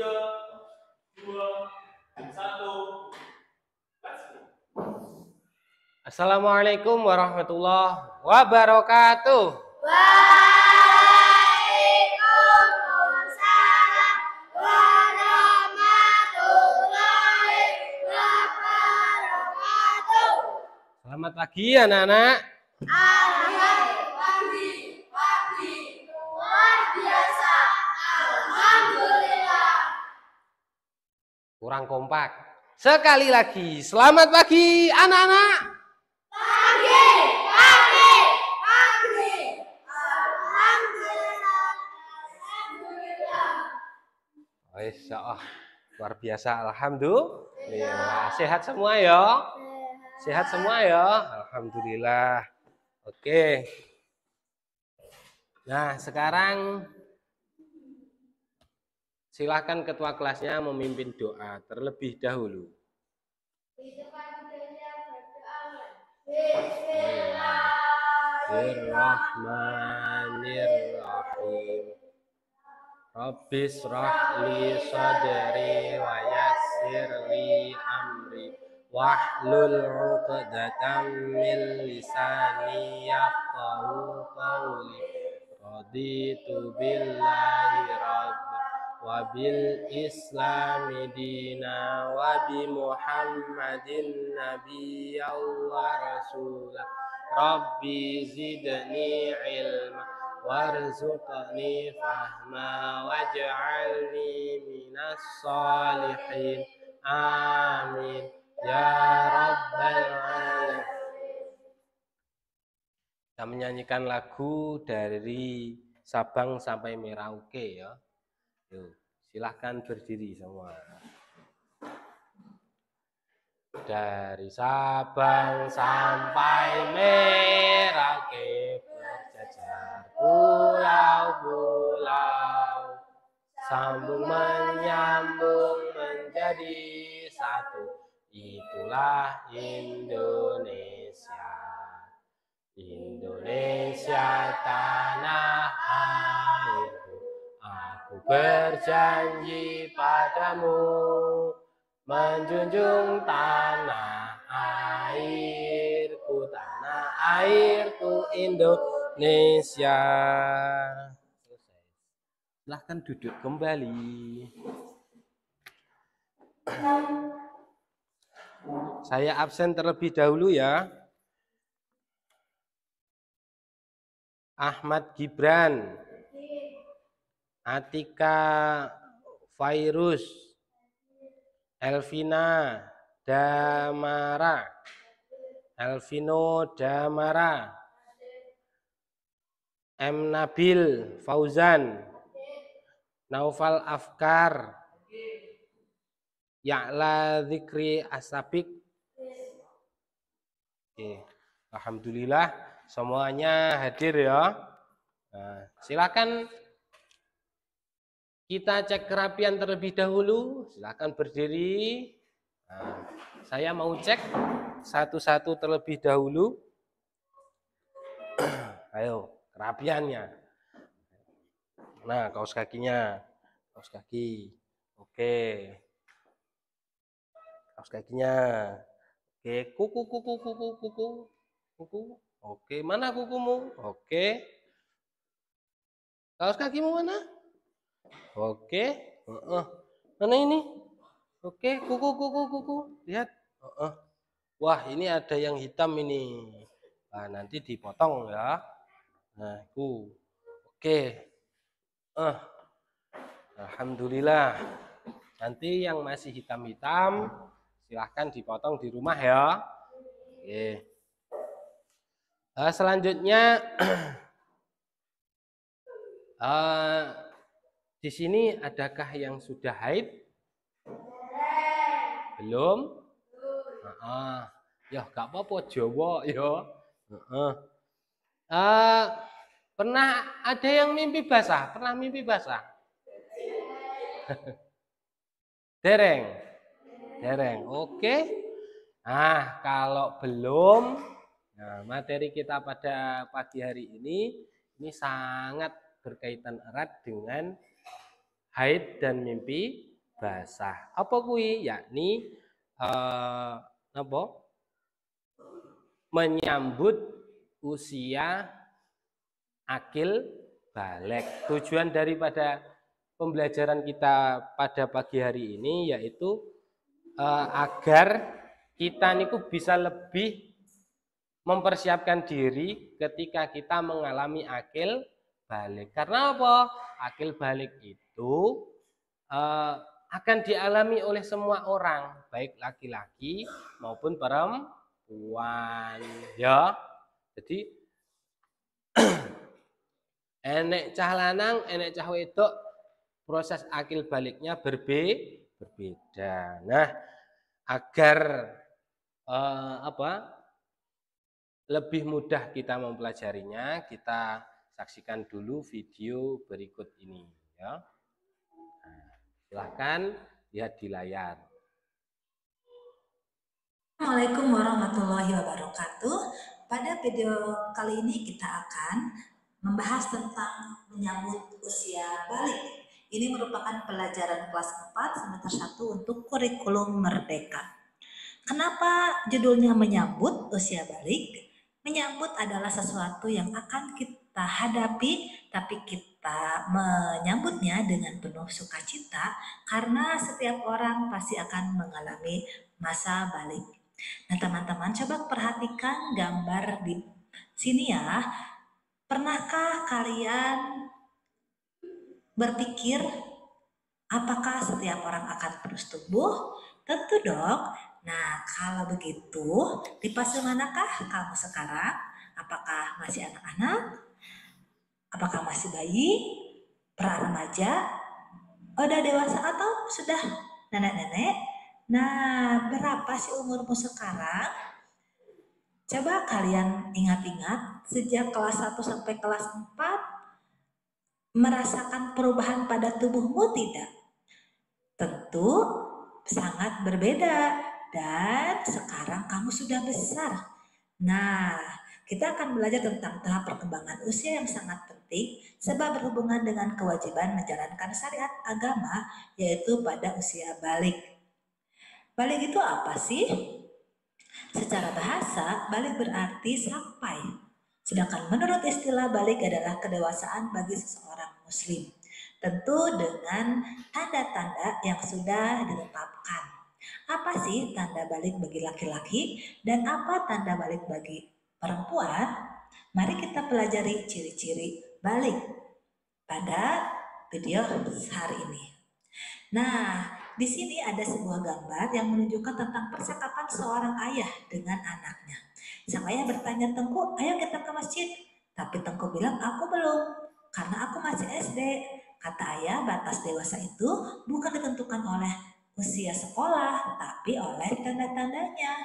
3, 2, 1. Assalamualaikum warahmatullahi wabarakatuh. Waalaikumsalam warahmatullahi wabarakatuh. Selamat pagi anak-anak. Pagi luar biasa. Alhamdulillah. Kurang kompak. Sekali lagi, selamat pagi anak-anak. Pagi. Alhamdulillah. Luar biasa, alhamdulillah. Sehat semua ya? Sehat semua ya? Alhamdulillah. Oke. Nah, sekarang silakan ketua kelasnya memimpin doa terlebih dahulu. Bismillahirrahmanirrahim. Rabbis rahli sadri wa yassir li amri wahlul 'uqdatam min lisani yafqahu qawli. Raditu billahi rabba wa bil islami dina wa bi muhammadin nabiyya wa rasulah. Rabbi zidni ilma warzuqni fahma waj'alni minas sholihin. Amin ya rabbal alamin. Kita menyanyikan lagu dari Sabang sampai Merauke ya. Yuk, silahkan berdiri semua. Dari Sabang sampai Merauke berjajar pulau-pulau, sambung menyambung menjadi satu. Itulah Indonesia. Indonesia tanah airku, aku berjanji padamu menjunjung tanah airku Indonesia. Selesai. Silahkan duduk kembali. Saya absen terlebih dahulu ya. Ahmad Gibran, Atika Fairuz, Elvina Damara, Elvino Damara, M. Nabil Fauzan, Naufal Afkar, Ya'la Zikri Asabik. Oke. Alhamdulillah semuanya hadir ya. Nah, silakan kita cek kerapian terlebih dahulu. Silakan berdiri. Nah, saya mau cek satu-satu terlebih dahulu. Ayo, kerapiannya. Nah, kaos kakinya. Kaos kaki. Oke. Kaos kakinya. Oke, kuku. Oke, mana kukumu? Oke. Kaos kakimu mana? Oke. Mana ini? Oke, kuku. Lihat. Wah, ini ada yang hitam ini. Nah, nanti dipotong ya. Nah, Oke. Alhamdulillah. Nanti yang masih hitam-hitam silahkan dipotong di rumah ya. Oke. Selanjutnya di sini adakah yang sudah haid? Belum? Ya gak apa-apa Jawa ya. Pernah ada yang mimpi basah? Pernah mimpi basah? Dereng. Oke. Nah, kalau belum, nah, materi kita pada pagi hari ini sangat berkaitan erat dengan haid dan mimpi basah. Apa kuwi? Yakni apa? Menyambut usia akil balik. Tujuan daripada pembelajaran kita pada pagi hari ini yaitu agar kita niku bisa lebih mempersiapkan diri ketika kita mengalami akil balik. Karena apa? Akil balik itu akan dialami oleh semua orang, baik laki-laki maupun perempuan, ya. Jadi enek cah lanang, enek cah wedok, proses akil baliknya berbeda. Nah, agar lebih mudah kita mempelajarinya, kita saksikan dulu video berikut ini, ya. Silahkan lihat di layar. Assalamualaikum warahmatullahi wabarakatuh. Pada video kali ini kita akan membahas tentang menyambut usia balik. Ini merupakan pelajaran kelas 4 semester 1 untuk kurikulum merdeka. Kenapa judulnya menyambut usia balik? Menyambut adalah sesuatu yang akan kita hadapi, tapi kita menyambutnya dengan penuh sukacita karena setiap orang pasti akan mengalami masa balik. Nah, teman-teman coba perhatikan gambar di sini ya. Pernahkah kalian berpikir apakah setiap orang akan terus tumbuh? Tentu dong. Nah, kalau begitu, di fase manakah kamu sekarang? Apakah masih anak-anak? Apakah masih bayi? Pra-remaja? Udah dewasa atau sudah nenek-nenek? Nah, berapa sih umurmu sekarang? Coba kalian ingat-ingat, sejak kelas 1 sampai kelas 4, merasakan perubahan pada tubuhmu tidak? Tentu sangat berbeda. Dan sekarang kamu sudah besar. Nah, kita akan belajar tentang tahap perkembangan usia yang sangat penting sebab berhubungan dengan kewajiban menjalankan syariat agama, yaitu pada usia balik. Balik itu apa sih? Secara bahasa, balik berarti sampai. Sedangkan menurut istilah balik adalah kedewasaan bagi seseorang muslim. Tentu dengan tanda-tanda yang sudah ditetapkan. Apa sih tanda balik bagi laki-laki dan apa tanda balik bagi perempuan? Mari kita pelajari ciri-ciri balik pada video hari ini. Nah, di sini ada sebuah gambar yang menunjukkan tentang percakapan seorang ayah dengan anaknya. Sang ayah bertanya Tengku, ayo kita ke masjid. Tapi Tengku bilang, aku belum, karena aku masih SD. Kata ayah, batas dewasa itu bukan ditentukan oleh usia sekolah, tapi oleh tanda-tandanya.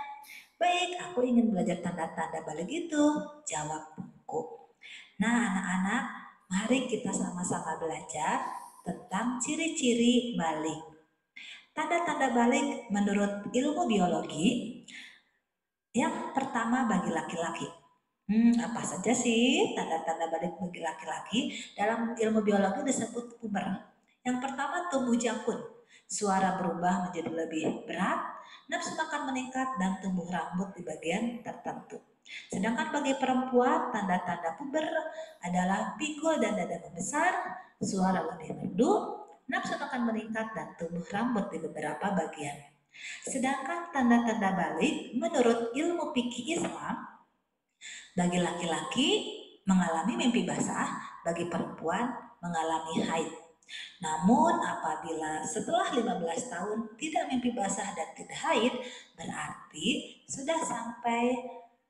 Baik, aku ingin belajar tanda-tanda balik itu, jawab Tengku. Nah, anak-anak, mari kita sama-sama belajar tentang ciri-ciri balik. Tanda-tanda balik menurut ilmu biologi, yang pertama bagi laki-laki. Apa saja sih tanda-tanda balik bagi laki-laki? Dalam ilmu biologi disebut puber. Yang pertama tumbuh jakun, suara berubah menjadi lebih berat, nafsu makan meningkat, dan tumbuh rambut di bagian tertentu. Sedangkan bagi perempuan, tanda-tanda puber adalah pinggul dan dada membesar, suara lebih merdu, nafsu makan meningkat, dan tumbuh rambut di beberapa bagian. Sedangkan tanda-tanda balik menurut ilmu fikih Islam, bagi laki-laki mengalami mimpi basah, bagi perempuan mengalami haid. Namun apabila setelah 15 tahun tidak mimpi basah dan tidak haid, berarti sudah sampai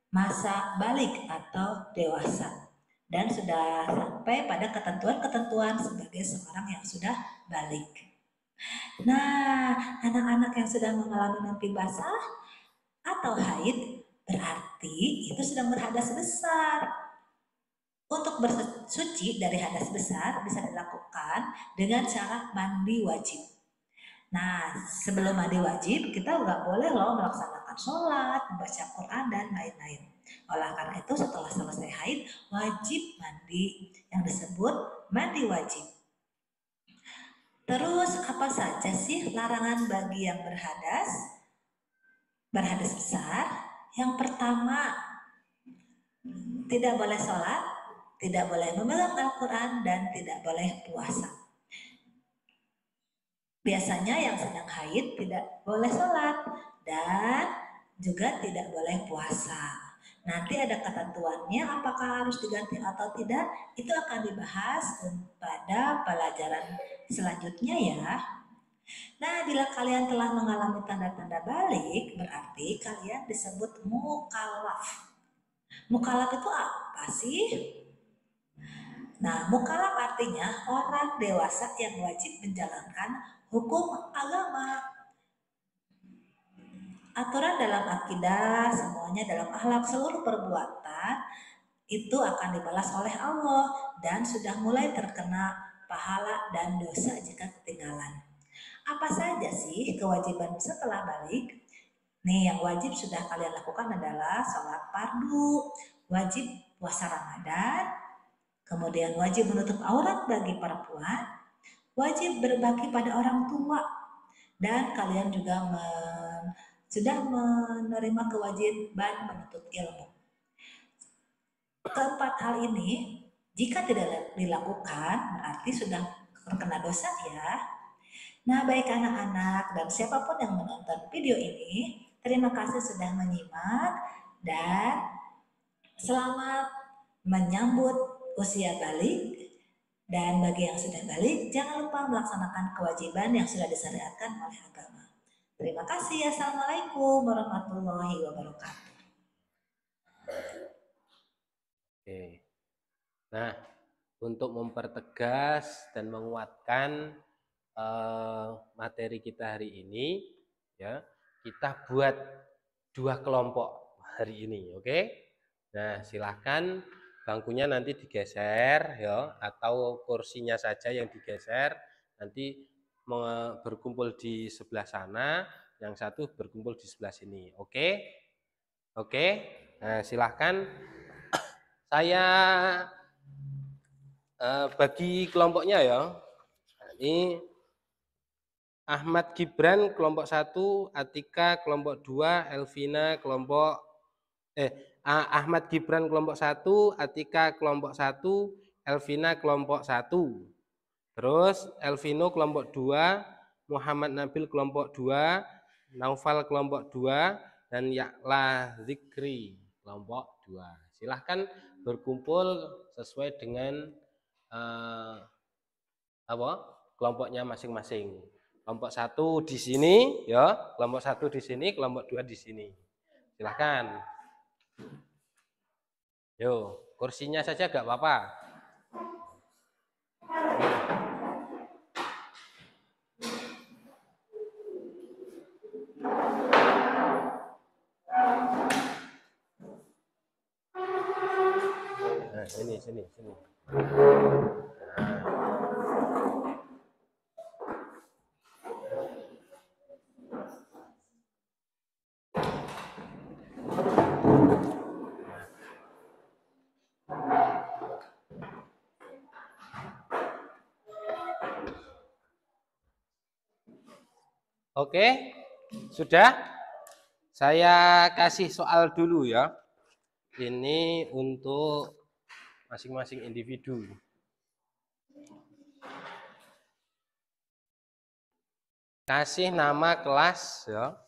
masa balik atau dewasa dan sudah sampai pada ketentuan-ketentuan sebagai seorang yang sudah balik. Nah, anak-anak yang sudah mengalami mimpi basah atau haid berarti itu sedang berhadas besar. Untuk bersuci dari hadas besar bisa dilakukan dengan cara mandi wajib. Nah, sebelum mandi wajib kita nggak boleh loh melaksanakan sholat, membaca Quran, dan lain-lain. Oleh karena itu setelah selesai haid wajib mandi yang disebut mandi wajib. Terus apa saja sih larangan bagi yang berhadas? Berhadas besar. Yang pertama, tidak boleh sholat, tidak boleh memegang Al-Quran, dan tidak boleh puasa. Biasanya yang sedang haid tidak boleh sholat dan juga tidak boleh puasa. Nanti ada ketentuannya apakah harus diganti atau tidak, itu akan dibahas pada pelajaran selanjutnya ya. Nah, bila kalian telah mengalami tanda-tanda balik, berarti kalian disebut mukallaf. Mukallaf itu apa sih? Nah, mukallaf artinya orang dewasa yang wajib menjalankan hukum agama. Aturan dalam akidah, semuanya dalam akhlak, seluruh perbuatan itu akan dibalas oleh Allah dan sudah mulai terkena pahala dan dosa jika ketinggalan. Apa saja sih kewajiban setelah balik? Nih, yang wajib sudah kalian lakukan adalah sholat fardu, wajib puasa Ramadan, kemudian wajib menutup aurat bagi perempuan, wajib berbakti pada orang tua, dan kalian juga sudah menerima kewajiban menuntut ilmu. Keempat hal ini, jika tidak dilakukan, berarti sudah terkena dosa ya. Nah, baik anak-anak dan siapapun yang menonton video ini, terima kasih sudah menyimak dan selamat menyambut usia balik. Dan bagi yang sudah balik, jangan lupa melaksanakan kewajiban yang sudah disyariatkan oleh agama. Terima kasih. Assalamualaikum warahmatullahi wabarakatuh. Oke. Nah, untuk mempertegas dan menguatkan materi kita hari ini, ya, kita buat 2 kelompok hari ini, oke? Nah, silahkan bangkunya nanti digeser, ya, atau kursinya saja yang digeser. Nanti berkumpul di sebelah sana, yang satu berkumpul di sebelah sini, oke? Oke, nah, silahkan saya bagi kelompoknya ya. Ini Ahmad Gibran kelompok 1, Atika kelompok 2, Elvina kelompok Ahmad Gibran kelompok 1, Atika kelompok 1, Elvina kelompok 1. Terus Elvino kelompok 2, Muhammad Nabil kelompok 2, Naufal kelompok 2, dan Ya'la Zikri kelompok 2. Silahkan berkumpul sesuai dengan kelompoknya masing-masing. Kelompok 1 di sini, ya. Kelompok 1 di sini, kelompok 2 di sini. Silahkan. Yo, kursinya saja gak apa-apa. Nah, sini. Oke, sudah? Saya kasih soal dulu ya. Ini untuk masing-masing individu. Kasih nama kelas ya.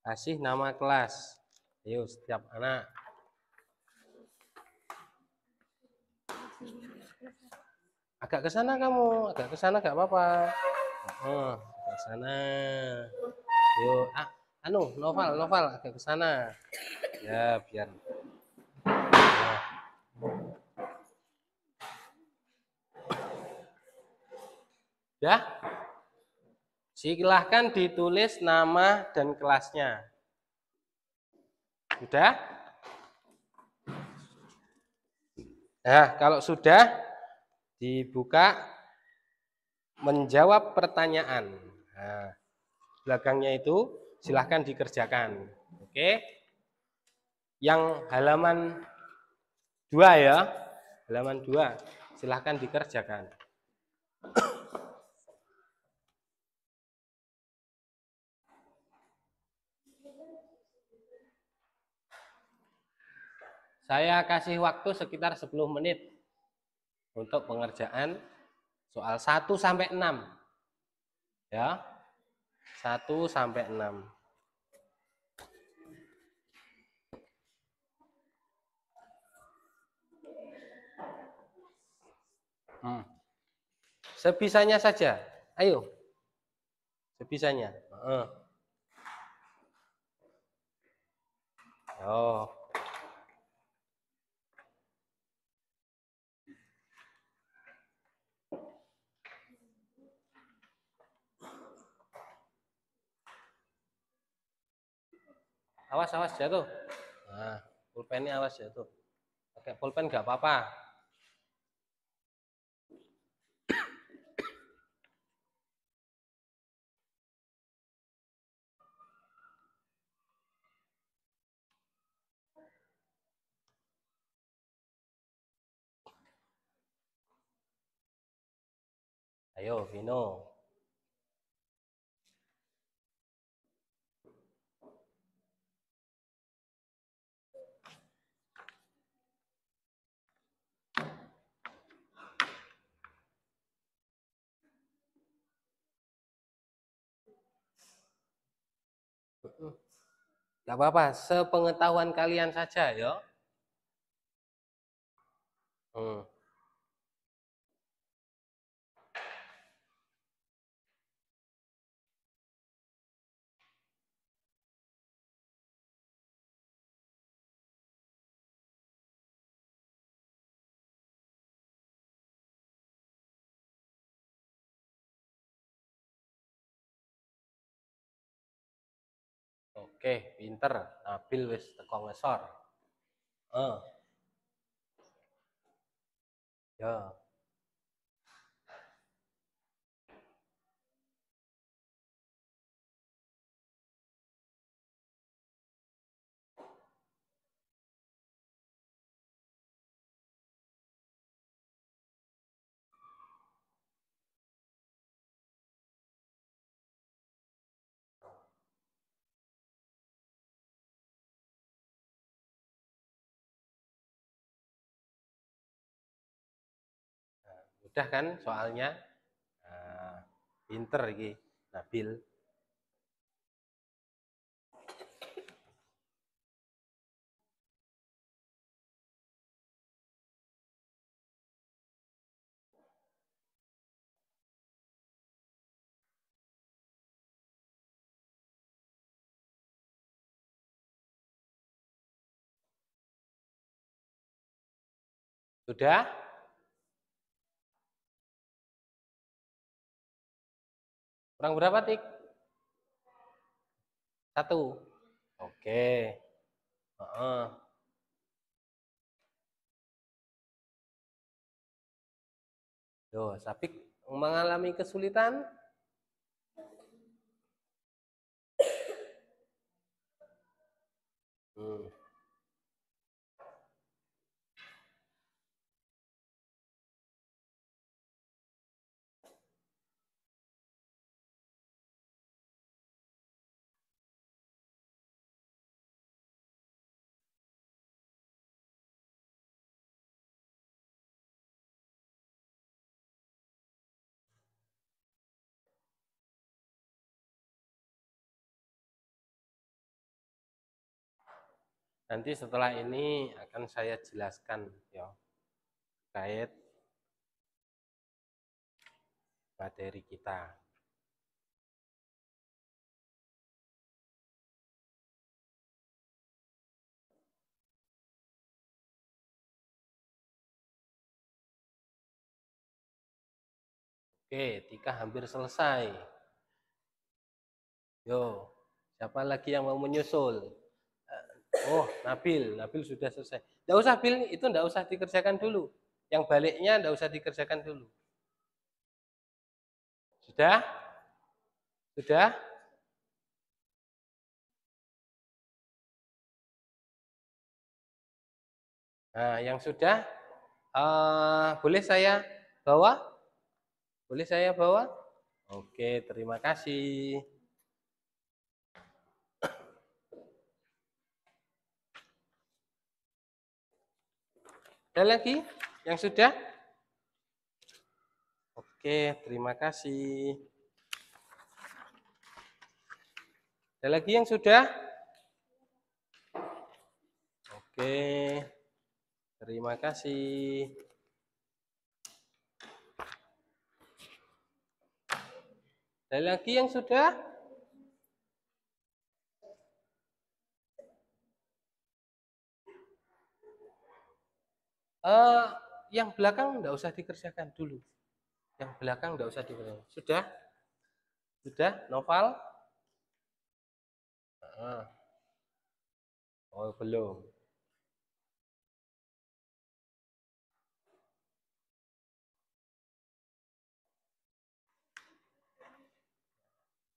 Kasih nama kelas. Ayo setiap anak. Agak ke sana kamu, agak ke sana gak apa-apa. Ke sana. Yuk, Noval agak ke sana. Ya, biar. Nah. Ya. Silahkan ditulis nama dan kelasnya. Sudah? Nah, kalau sudah dibuka menjawab pertanyaan. Nah, belakangnya itu silahkan dikerjakan. Oke? Yang halaman 2 ya. Halaman 2. Silahkan dikerjakan. Saya kasih waktu sekitar 10 menit untuk pengerjaan soal 1 sampai 6. Ya. 1 sampai 6. Sebisanya saja. Ayo. Sebisanya. Oh. Awas jatuh. Nah, pulpennya awas jatuh. Pakai pulpen nggak apa-apa. Ayo, Vino. Gak apa-apa, sepengetahuan kalian saja ya. Oke, pinter. Nabil wis teko ngesor. Ya. Udah kan soalnya? Nah, pinter iki, Nabil. Sudah? Kurang berapa, Tik? 1. Oke. Tuh, Sapik mengalami kesulitan? Nanti setelah ini akan saya jelaskan ya terkait materi kita. Oke, Tika hampir selesai. Yo, siapa lagi yang mau menyusul? Oh, Nabil sudah selesai. Nggak usah, Bil, itu nggak usah dikerjakan dulu. Yang baliknya nggak usah dikerjakan dulu. Sudah? Sudah? Nah, yang sudah boleh saya bawa? Boleh saya bawa? Oke, terima kasih. Ada lagi yang sudah? Oke, terima kasih. Ada lagi yang sudah? Oke, terima kasih. Ada lagi yang sudah? Yang belakang enggak usah dikerjakan dulu. Yang belakang enggak usah dikerjakan. Sudah? Sudah, Noval? Oh, belum.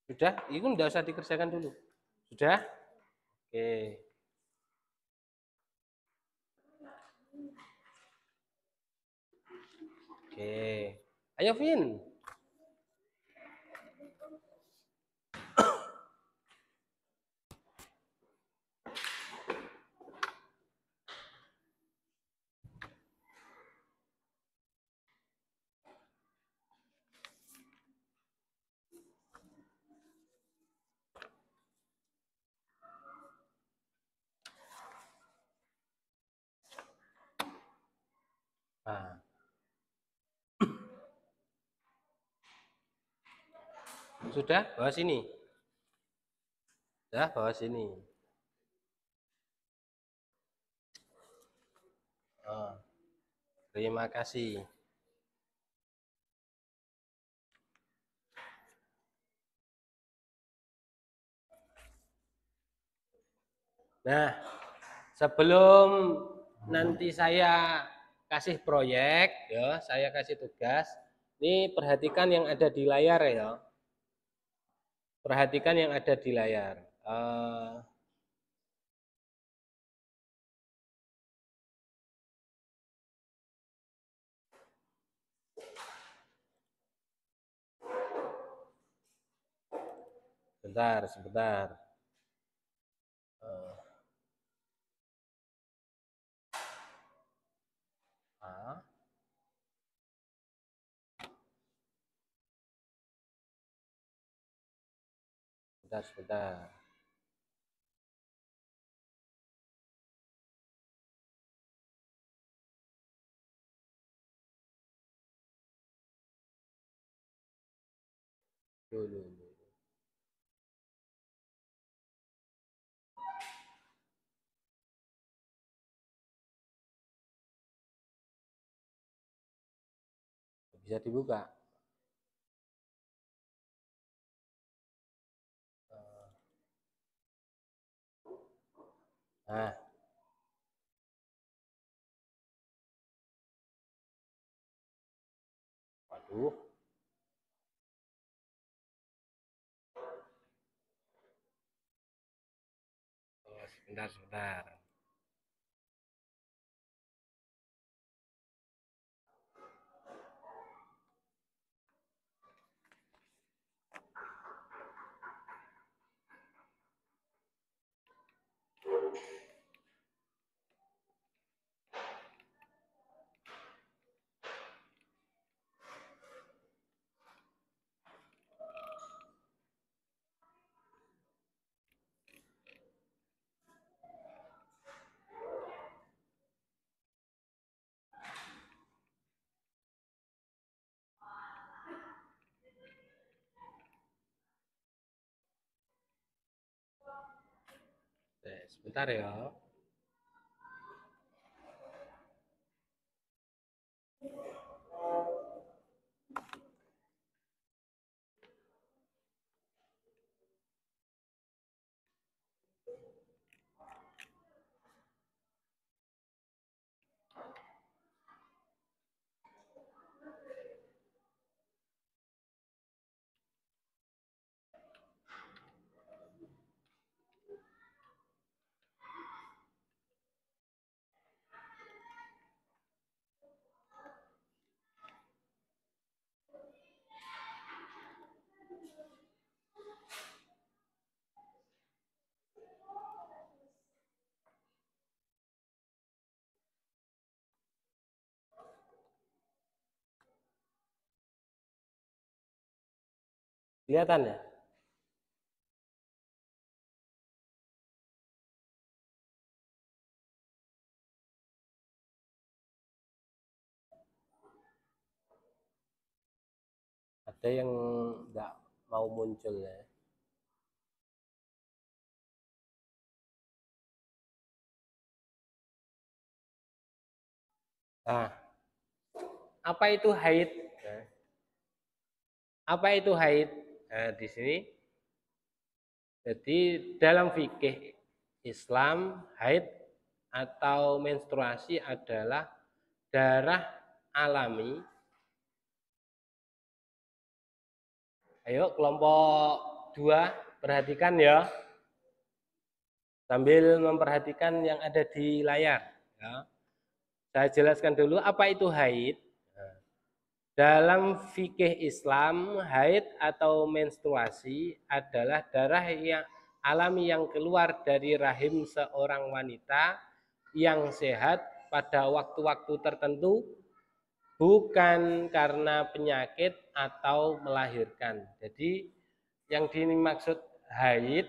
Sudah? Itu enggak usah dikerjakan dulu. Sudah? Oke. Oke. Ayo, Vin. Nah. Sudah? Bawa sini. Sudah, bawa sini. Oh, terima kasih. Nah, sebelum nanti saya kasih proyek, ya, saya kasih tugas. Ini perhatikan yang ada di layar ya. Perhatikan yang ada di layar. Sebentar, sebentar. Sebentar, sebentar. Dulu. Bisa dibuka. Nah. Waduh. Oh, sebentar, sebentar. Sebentar ya. Kelihatan ya? Ada yang nggak mau muncul ya. Nah, apa itu haid? Nah, apa itu haid? Nah, di sini. Jadi dalam fikih Islam, haid atau menstruasi adalah darah alami. Ayo kelompok 2 perhatikan ya. Sambil memperhatikan yang ada di layar. Ya. Saya jelaskan dulu apa itu haid. Nah, dalam fikih Islam, haid atau menstruasi adalah darah yang alami yang keluar dari rahim seorang wanita yang sehat pada waktu-waktu tertentu, bukan karena penyakit atau melahirkan. Jadi yang dimaksud haid,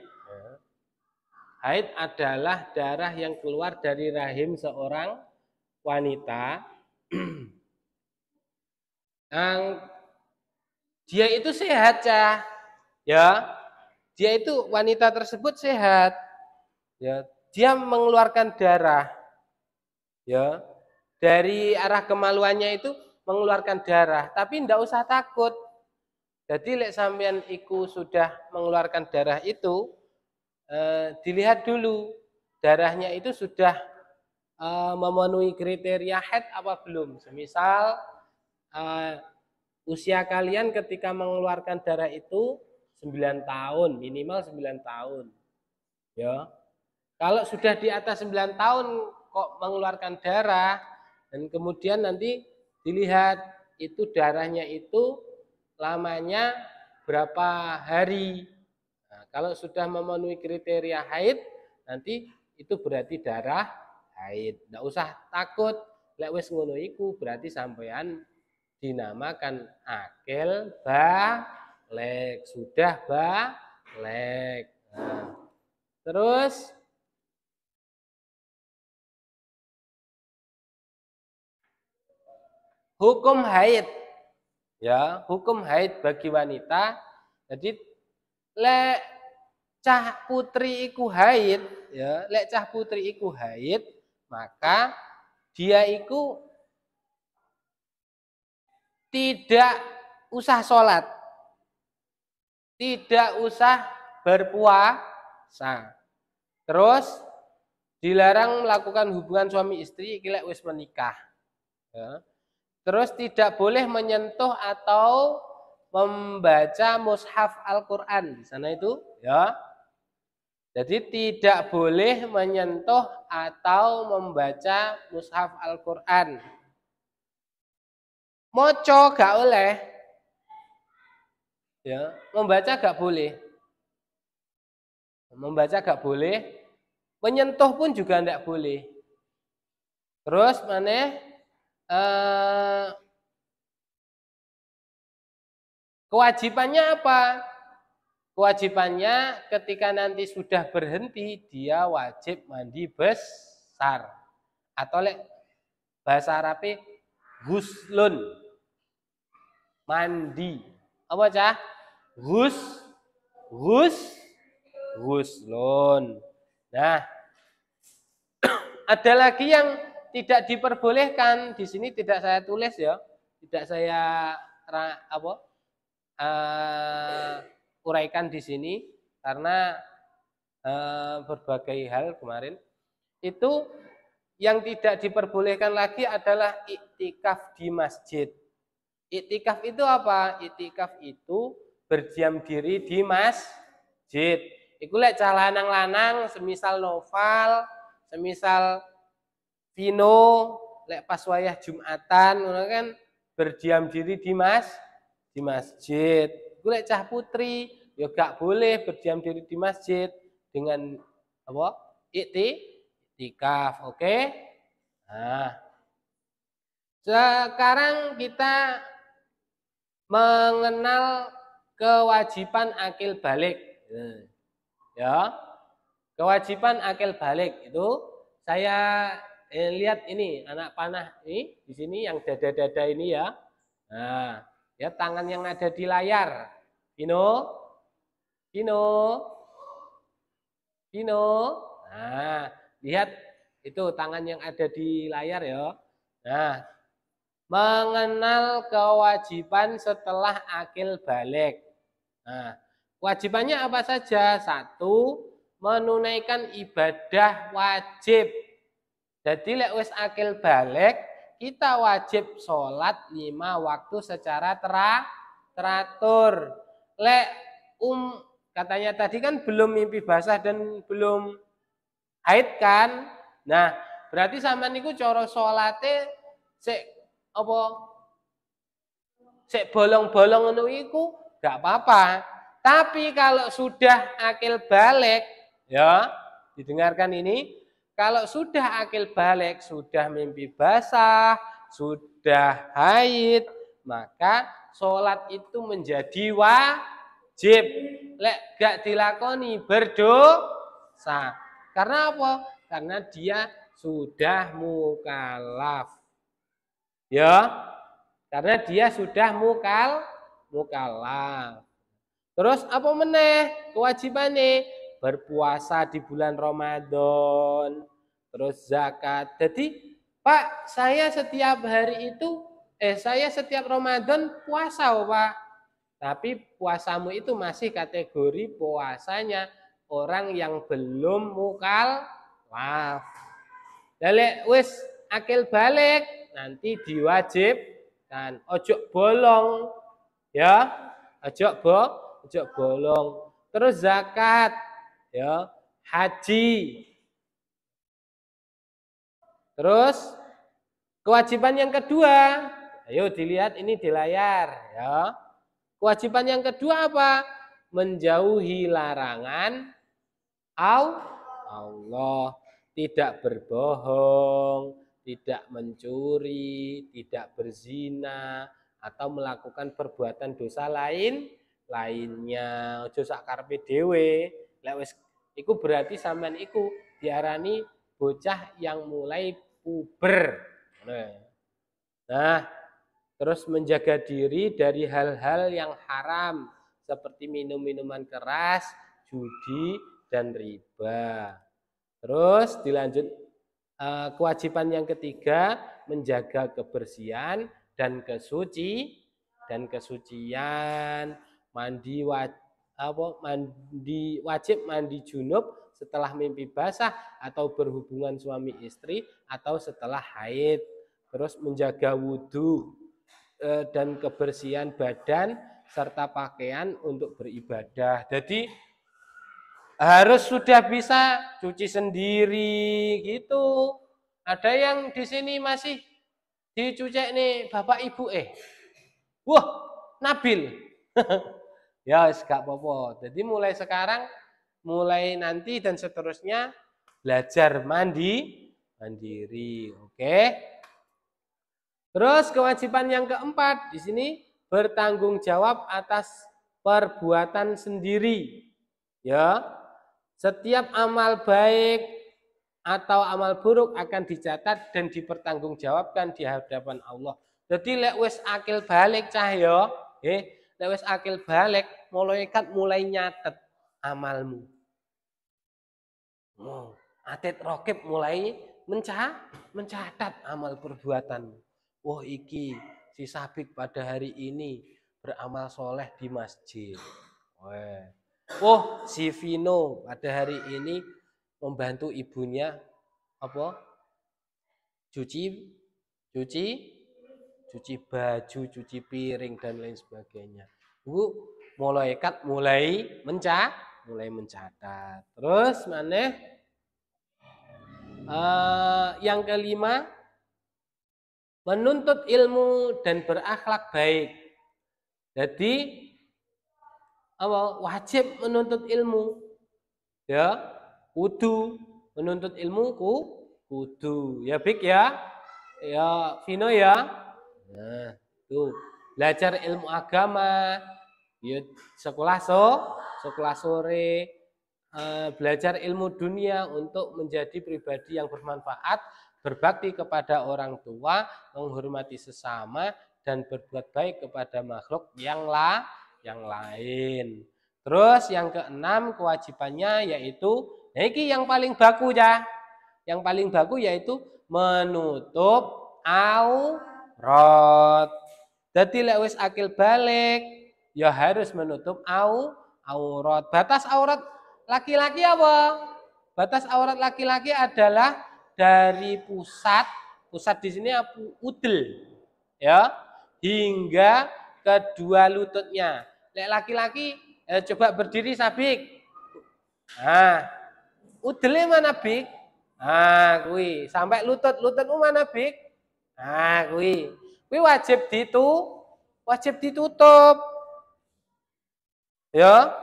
haid adalah darah yang keluar dari rahim seorang wanita yang dia itu sehat, Cah. Ya. Dia itu wanita tersebut sehat. Ya, dia mengeluarkan darah. Ya. Dari arah kemaluannya itu mengeluarkan darah, tapi tidak usah takut. Jadi lek sampean iku sudah mengeluarkan darah itu, dilihat dulu darahnya itu sudah memenuhi kriteria haid apa belum. Semisal usia kalian ketika mengeluarkan darah itu 9 tahun, minimal 9 tahun. Ya. Kalau sudah di atas 9 tahun kok mengeluarkan darah, dan kemudian nanti dilihat itu darahnya itu lamanya berapa hari. Nah, kalau sudah memenuhi kriteria haid, nanti itu berarti darah haid. Nggak usah takut, lek wis ngono iku berarti sampean dinamakan akil balik, sudah balik. Nah, terus hukum haid, ya hukum haid bagi wanita. Jadi lek cah putri iku haid, ya lek cah putri iku haid, maka dia iku tidak usah sholat, tidak usah berpuasa, terus dilarang melakukan hubungan suami istri iki lek wis menikah. Ya. Terus tidak boleh menyentuh atau membaca mushaf Al-Quran di sana itu, ya. Jadi tidak boleh menyentuh atau membaca mushaf Al-Quran. Moco gak oleh, ya. Membaca gak boleh, membaca gak boleh, menyentuh pun juga tidak boleh. Terus mana? Kewajibannya apa? Kewajibannya ketika nanti sudah berhenti, dia wajib mandi besar. Atau lek bahasa Arabnya guslun. Mandi. Apa cah? Guslun. Nah, ada lagi yang tidak diperbolehkan. Di sini tidak saya tulis ya. Tidak saya uraikan di sini karena berbagai hal kemarin. Itu yang tidak diperbolehkan lagi adalah iktikaf di masjid. Iktikaf itu apa? Iktikaf itu berdiam diri di masjid. Iku lek cah lanang-lanang semisal Noval, semisal Vino, lek pas wayah Jumatan kan berdiam diri di masjid. Iku lek cah putri ya gak boleh berdiam diri di masjid dengan apa? Iktikaf, oke? Nah, sekarang kita mengenal kewajiban akil balik. Ya, kewajiban akil balik itu saya lihat ini anak panah ini di sini yang dada-dada ini ya. Nah, ya tangan yang ada di layar. Vino. Nah, lihat itu tangan yang ada di layar ya. Nah, mengenal kewajiban setelah akil balik. Nah, kewajibannya apa saja? 1, menunaikan ibadah wajib. Jadi lek wis akil balik, kita wajib sholat 5 waktu secara teratur. Lek katanya tadi kan belum mimpi basah dan belum haid kan? Nah, berarti sampean niku cara salate sik apa? Sik bolong-bolong ngono iku enggak apa-apa. Tapi kalau sudah akil balik, ya, didengarkan ini, kalau sudah akil balik, sudah mimpi basah, sudah haid, maka sholat itu menjadi wajib. Lek gak dilakoni berdosa. Karena apa? Karena dia sudah mukallaf. Ya, karena dia sudah mukallaf. Terus apa meneh kewajibannya? Berpuasa di bulan Ramadan, terus zakat. Jadi, Pak, saya setiap hari itu, saya setiap Ramadan puasa, Pak. Tapi puasamu itu masih kategori puasanya orang yang belum mukallaf. Lek wis akil balik nanti diwajibkan ojo bolong ya, ojo bolong. Terus zakat ya, haji. Terus kewajiban yang kedua, ayo dilihat ini di layar ya. Kewajiban yang kedua apa? Menjauhi larangan Allah, tidak berbohong, tidak mencuri, tidak berzina, atau melakukan perbuatan dosa lainnya. Ojo sak karepe dhewe. Lek wis iku berarti sampean iku diarani bocah yang mulai puber. Nah, terus menjaga diri dari hal-hal yang haram seperti minum-minuman keras, judi, dan riba. Terus dilanjut kewajiban yang ketiga menjaga kebersihan dan kesucian. Mandi wajib mandi junub setelah mimpi basah atau berhubungan suami istri atau setelah haid. Terus menjaga wudhu dan kebersihan badan serta pakaian untuk beribadah. Jadi harus sudah bisa cuci sendiri gitu. Ada yang di sini masih dicuci nih Bapak Ibu Wah, Nabil. Ya, gak apa-apa. Jadi mulai sekarang, mulai nanti dan seterusnya belajar mandiri. Oke? Terus kewajiban yang keempat di sini bertanggung jawab atas perbuatan sendiri. Ya. Setiap amal baik atau amal buruk akan dicatat dan dipertanggungjawabkan di hadapan Allah. Jadi lek wis akil balik cah ya, lek wis akil balik malaikat mulai nyatet amalmu. Atit rokib mulai mencatat amal perbuatanmu. Wah, iki si Sabik pada hari ini beramal soleh di masjid. Oh, si Vino pada hari ini membantu ibunya apa? Cuci baju, cuci piring dan lain sebagainya. Malaikat mulai mencatat. Terus mana? Yang kelima, menuntut ilmu dan berakhlak baik. Jadi wajib menuntut ilmu. Ya, kudu menuntut ilmu kudu. Ya, Bik ya. Ya, Vino ya. Nah, tuh belajar ilmu agama Ya sekolah sore, belajar ilmu dunia untuk menjadi pribadi yang bermanfaat, berbakti kepada orang tua, menghormati sesama, dan berbuat baik kepada makhluk yang lain. Terus yang keenam kewajibannya yaitu, ini yang paling baku ya, yang paling baku yaitu menutup aurat. Jadi lek wis akil balik, ya harus menutup aurat. Batas aurat laki-laki apa? Batas aurat laki-laki adalah dari pusat di sini udel, ya, hingga kedua lututnya. Lek laki-laki coba berdiri sabik. Nah, udele mana bik? Nah, kui sampai lututmu mana bik? Nah, kui wajib ditutup. Ya,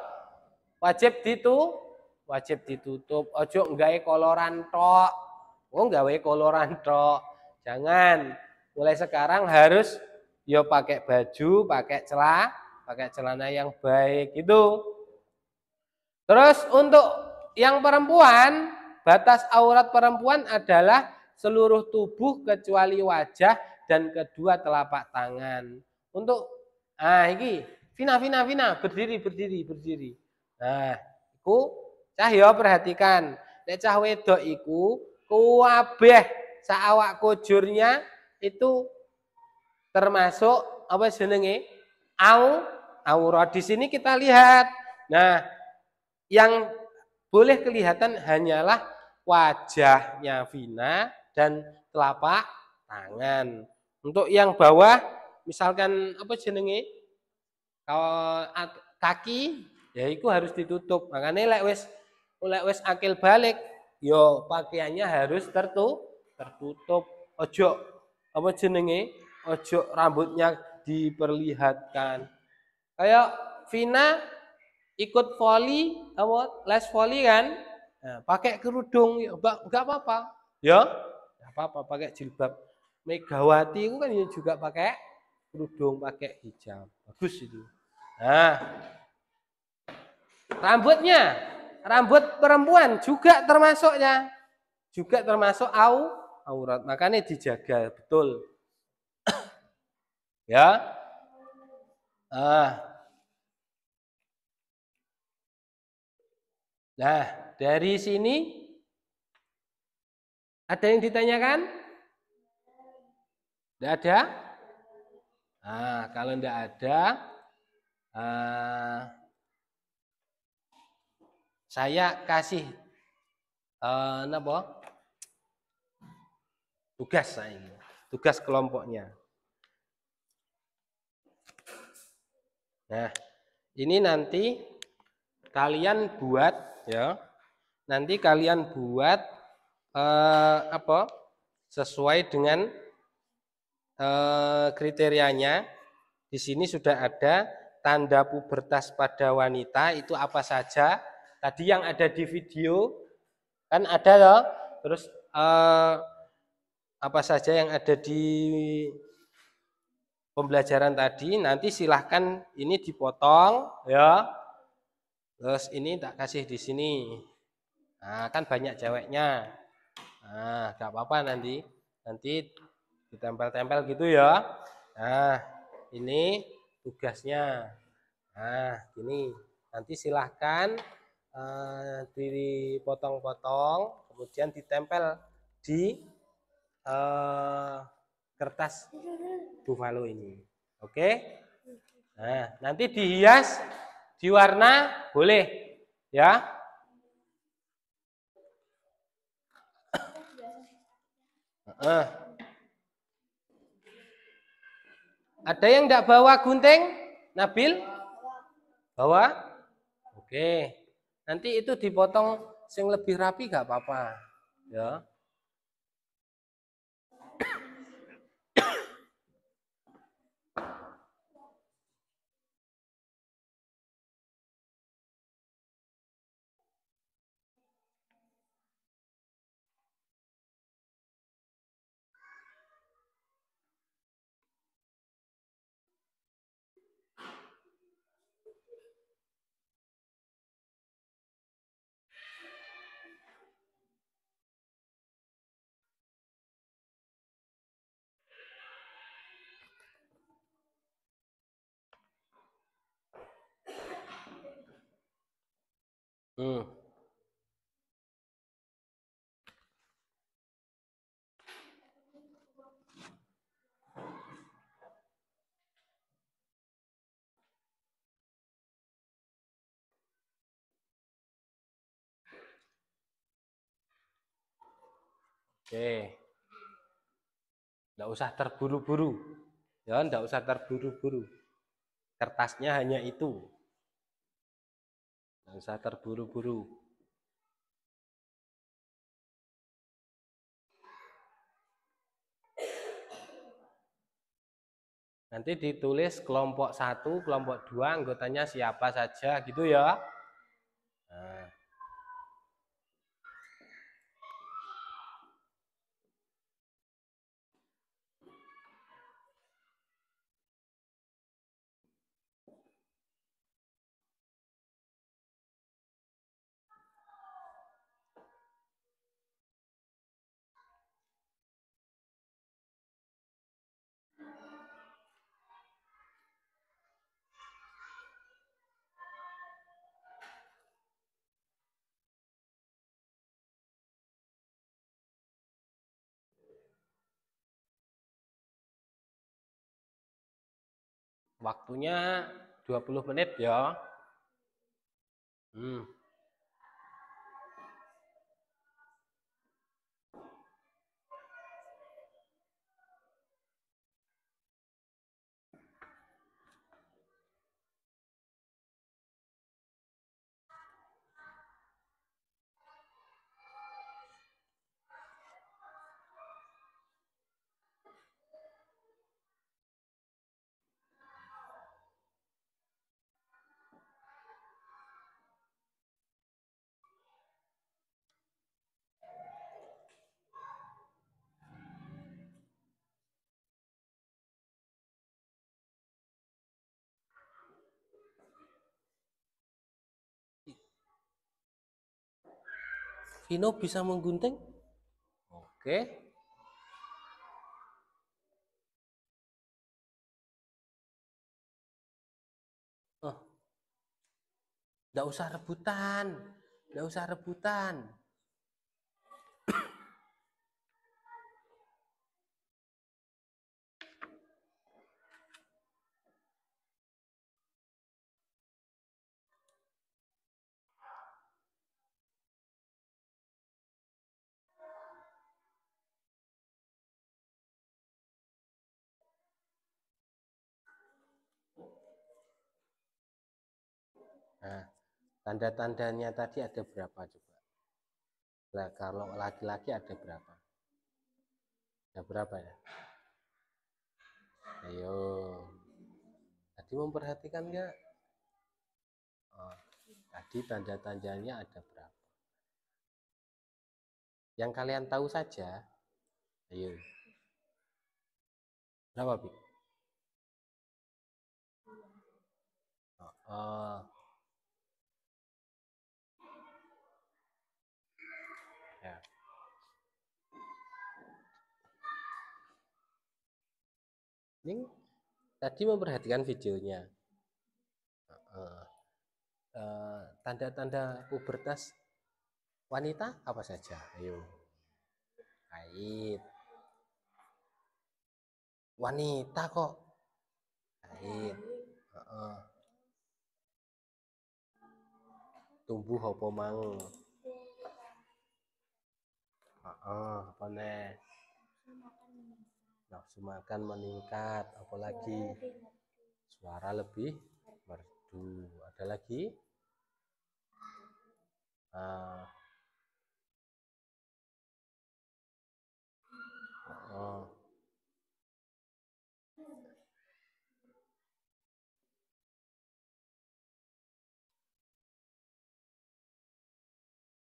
wajib ditutup. Ojo nggawe koloran tok. Oh, nggawe koloran tok. Jangan. Mulai sekarang harus ya pakai baju, pakai celana yang baik gitu. Terus untuk yang perempuan, batas aurat perempuan adalah seluruh tubuh kecuali wajah dan kedua telapak tangan. Untuk iki Vina berdiri. Nah, iku cah yo perhatikan. Nek cah wedok iku kuwabeh sak awak kujurnya itu termasuk apa jenenge? Aurat. Di sini kita lihat. Nah, yang boleh kelihatan hanyalah wajahnya Vina dan telapak tangan. Untuk yang bawah, misalkan apa jenenge, kaki, ya itu harus ditutup. Makanya lek wis akil balik, yo pakaiannya harus tertutup. Ojo apa jenenge, ojo rambutnya diperlihatkan. Kayak Vina ikut voli, les voli kan, nah, pakai kerudung, ya, enggak apa-apa, ya, enggak apa-apa pakai jilbab. Megawati itu kan juga pakai kerudung, pakai hijab, bagus itu. Nah, rambut perempuan juga termasuk aurat, makanya dijaga betul, ya. Nah, dari sini ada yang ditanyakan? Tidak ada? Nah, kalau tidak ada, saya kasih tugas kelompoknya. Nah, ini nanti kalian buat ya. Nanti kalian buat sesuai dengan kriterianya. Di sini sudah ada tanda pubertas pada wanita itu apa saja. Tadi yang ada di video kan ada ya. Terus apa saja yang ada di pembelajaran tadi, nanti silahkan ini dipotong ya. Terus ini tak kasih di sini. Nah, kan banyak ceweknya. Nah, gak apa-apa nanti ditempel-tempel gitu ya. Nah, ini tugasnya. Nah, ini nanti silahkan dipotong-potong, kemudian ditempel di kertas buffalo ini. Oke? Nah, nanti dihias, diwarna boleh ya. Ada yang enggak bawa gunting? Nabil? Bawa? Oke. Nanti itu dipotong yang lebih rapi enggak apa-apa. Ya. Hmm. Oke, nggak usah terburu-buru, ya, nggak usah terburu-buru. Kertasnya hanya itu, nggak usah terburu-buru. Nanti ditulis kelompok 1, kelompok 2, anggotanya siapa saja, gitu ya. Nah. Waktunya 20 menit ya. Vino bisa menggunting? Oke. Oh, nggak usah rebutan, nggak usah rebutan. Nah, tanda-tandanya tadi ada berapa coba? Nah, kalau laki-laki ada berapa? Ada berapa ya? Ayo. Tadi memperhatikan nggak? Oh, tadi tanda-tandanya ada berapa? Yang kalian tahu saja. Ayo. Berapa, Bi? Oh. Ya. Ini tadi memperhatikan videonya. Tanda-tanda pubertas wanita apa saja? Ayo. Haid. Wanita kok. Haid. Tumbuh apa mang? Apa nih? Nafsu makan meningkat, apalagi suara lebih merdu. Ada lagi?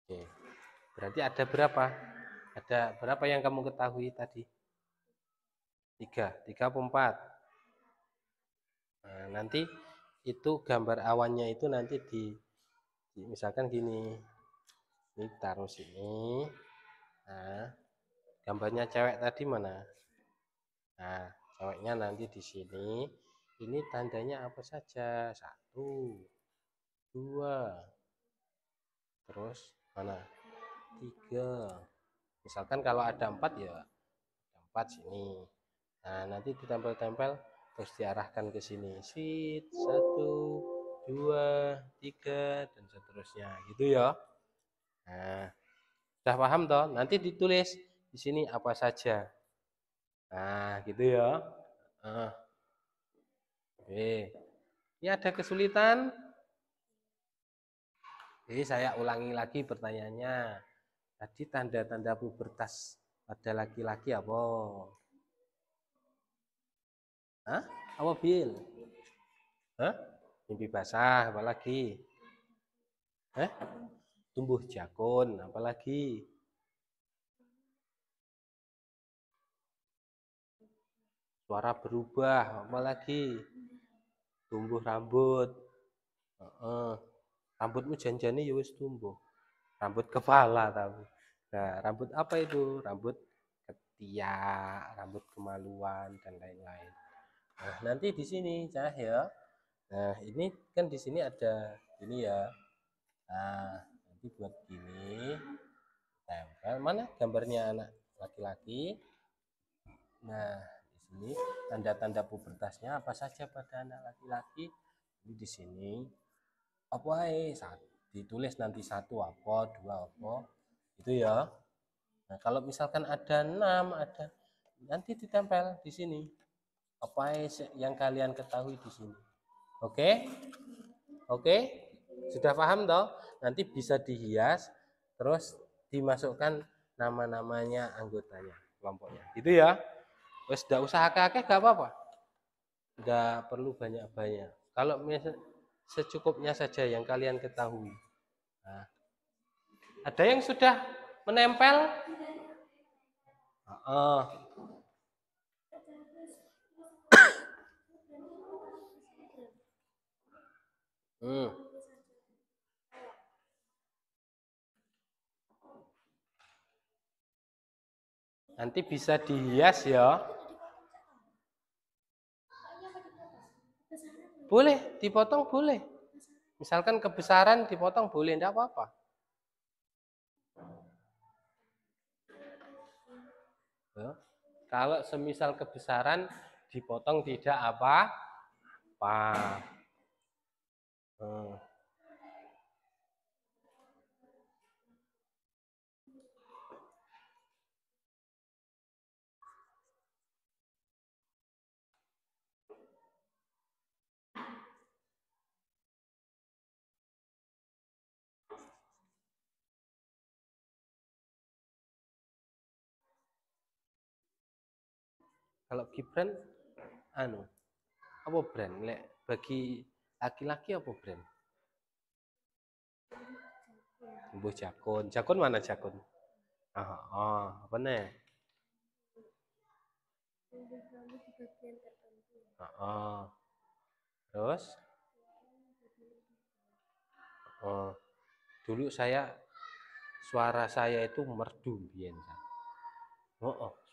Oke. Berarti ada berapa? Ada berapa yang kamu ketahui tadi? 3 atau 4? Nah, nanti itu gambar awannya itu nanti misalkan gini, ini taruh sini. Nah, gambarnya cewek tadi mana? Nah, ceweknya nanti di sini. Ini tandanya apa saja? 1, 2, terus mana 3. Misalkan kalau ada 4 ya 4 sini. Nah, nanti ditempel-tempel terus diarahkan ke sini. Sit 1, 2, 3 dan seterusnya gitu ya. Nah, sudah paham toh? Nanti ditulis di sini apa saja. Nah, gitu ya. Oke. Ini ada kesulitan? Jadi saya ulangi lagi pertanyaannya. Tadi tanda-tanda pubertas pada laki-laki apa? Hah? Apa Bil? Hah? Mimpi basah, apalagi? Hah? Tumbuh jakun, apalagi? Suara berubah, apalagi? Tumbuh rambut. Rambutmu janjane ya wis tumbuh. Rambut kepala tapi. Nah, rambut apa itu? Rambut ketiak, rambut kemaluan dan lain-lain. Nah, nanti di sini Cahya. Nah, ini kan di sini ada ini ya. Nah, nanti buat gini. Tempel. Mana gambarnya anak laki-laki? Nah, di sini tanda-tanda pubertasnya apa saja pada anak laki-laki? Ini di sini apa ditulis nanti 1 apa, 2 apa. Itu ya. Nah, kalau misalkan ada 6, ada nanti ditempel di sini. Apa yang kalian ketahui di sini. Oke? Oke? Sudah paham toh? Nanti bisa dihias terus dimasukkan nama-namanya anggotanya, kelompoknya. Gitu ya. Terus enggak usah akeh-akeh enggak apa-apa. Enggak perlu banyak-banyak. Kalau secukupnya saja yang kalian ketahui. Nah, ada yang sudah menempel? Nanti bisa dihias ya. Boleh, dipotong boleh. Misalkan kebesaran dipotong boleh, enggak apa-apa. Ya. Kalau semisal kebesaran dipotong tidak apa-apa. Kalau Gibran apa brand? Bagi laki-laki apa brand? Tumbuh jakun. Jakun mana jakun? Apa nih? Terus? Dulu suara saya itu merdu biyen.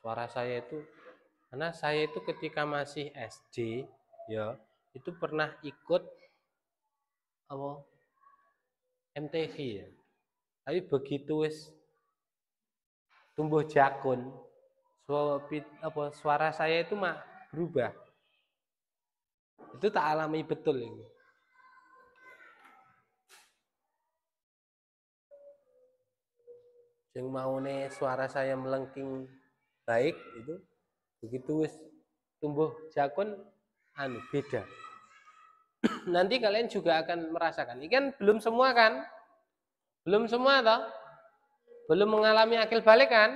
Suara saya itu karena saya itu ketika masih SD ya, itu pernah ikut MTV ya. Tapi begitu wis tumbuh jakun, suara saya itu berubah. Itu tak alami betul ini. Yang mau suara saya melengking baik itu begitu wis tumbuh jakun beda. Nanti kalian juga akan merasakan. Ini kan belum semua kan? Belum semua toh? Belum mengalami akil balik kan?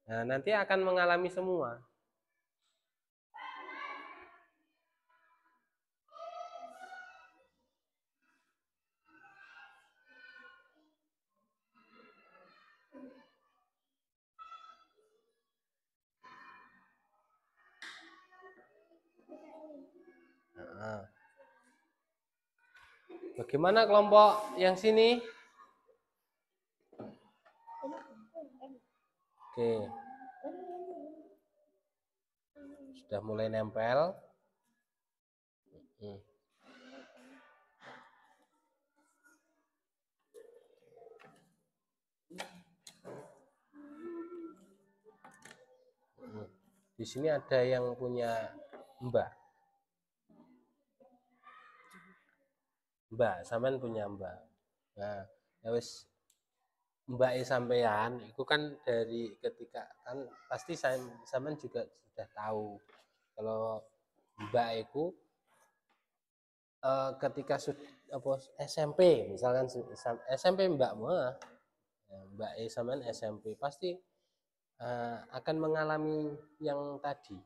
Nah, nanti akan mengalami semua. Bagaimana kelompok yang sini? Oke. Sudah mulai nempel. Di sini ada yang punya Mbak. Mbak, sampean punya Mbak. Nah, ya wis Mbak sampean itu kan dari ketika kan pasti sampean juga sudah tahu kalau Mbak itu ketika SMP misalkan SMP Mbakmu Mbak sampean SMP pasti akan mengalami yang tadi.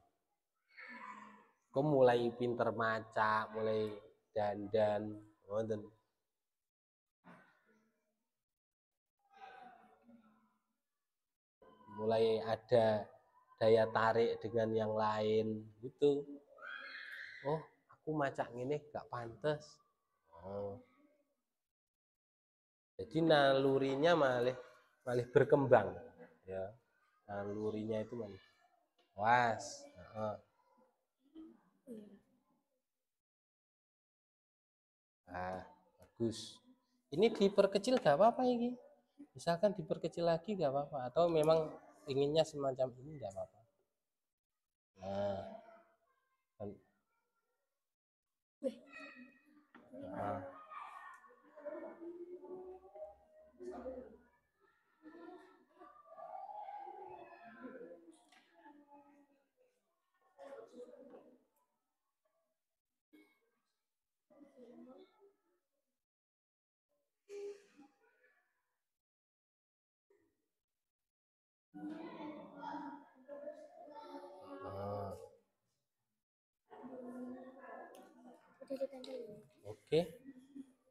Kok mulai pinter maca, mulai dandan, ngoten. Mulai ada daya tarik dengan yang lain gitu. Oh, aku maca ngene gak pantes. Oh. Jadi nalurinya malah berkembang ya. Nalurinya itu malah was. Bagus. Ini diperkecil gak apa-apa ini. Misalkan diperkecil lagi gak apa-apa atau memang inginnya semacam ini gak apa-apa. Nah. Oke.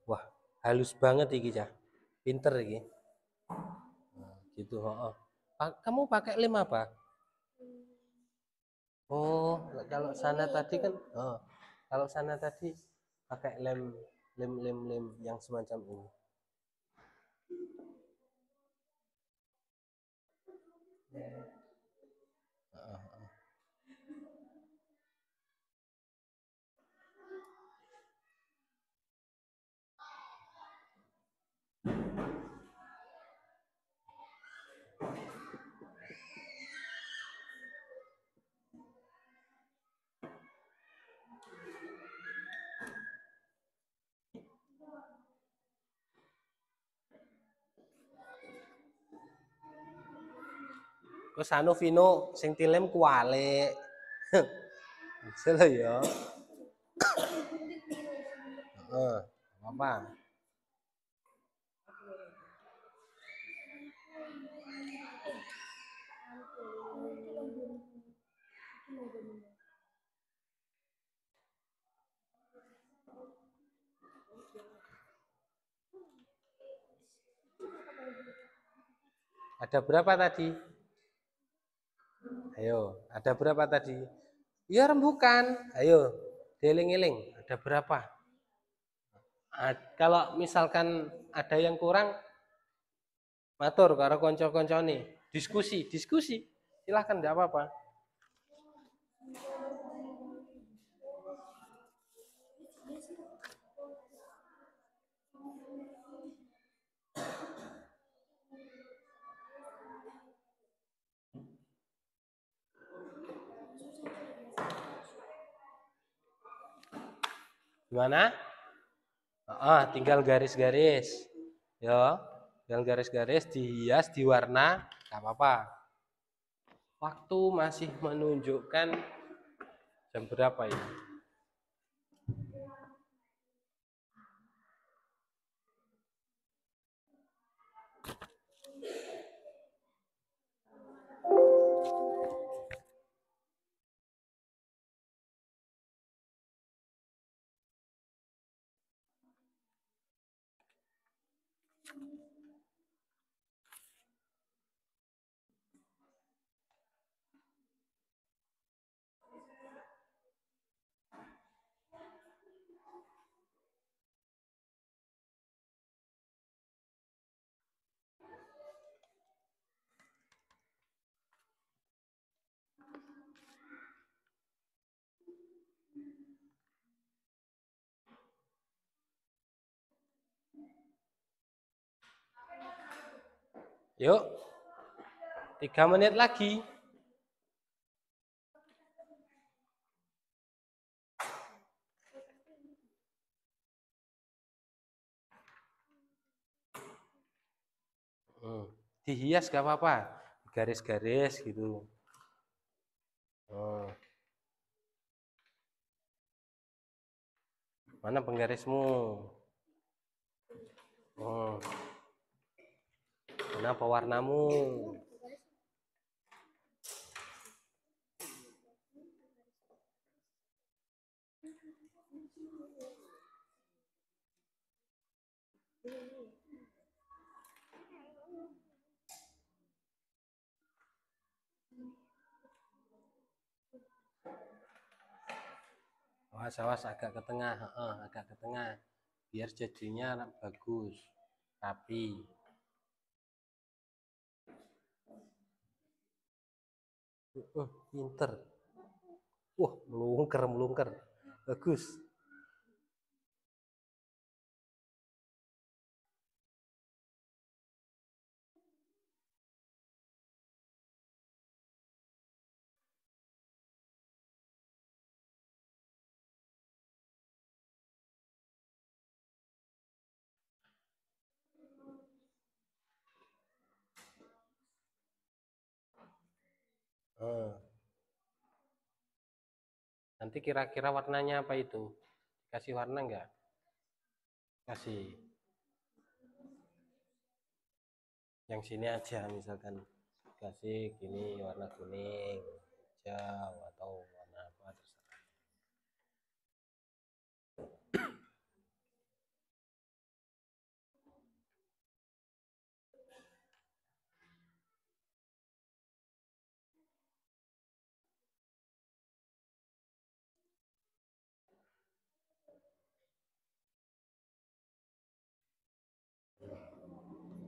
Wah, halus banget iki, Cah. Pinter iki. Nah, gitu, kamu pakai lem apa? Oh, kalau sana tadi kan, kalau sana tadi pakai lem yang semacam ini. Terus anu Vino sing tilem kualik. Bisa lah ya. Apa? Ada berapa tadi? Ayo, ada berapa tadi? Ya rembukan. Ayo, dieling-eling. Ada berapa? Kalau misalkan ada yang kurang, matur karo konco-koncone. Diskusi. Silahkan, enggak apa-apa. Gimana? Tinggal garis-garis. Ya, tinggal garis-garis dihias, diwarna, enggak apa-apa. Waktu masih menunjukkan jam berapa ya? Yuk, 3 menit lagi. dihias gak apa-apa, garis-garis gitu. Oh. Mana penggarismu? Oh. Mana pewarnamu? Awas agak ke tengah, agak ke tengah, biar jadinya bagus, rapi. Pinter. Wah, melungker, bagus. Nanti kira-kira warnanya apa itu? Kasih warna enggak? Kasih. Yang sini aja misalkan. Kasih gini warna kuning, hijau atau warna apa terserah.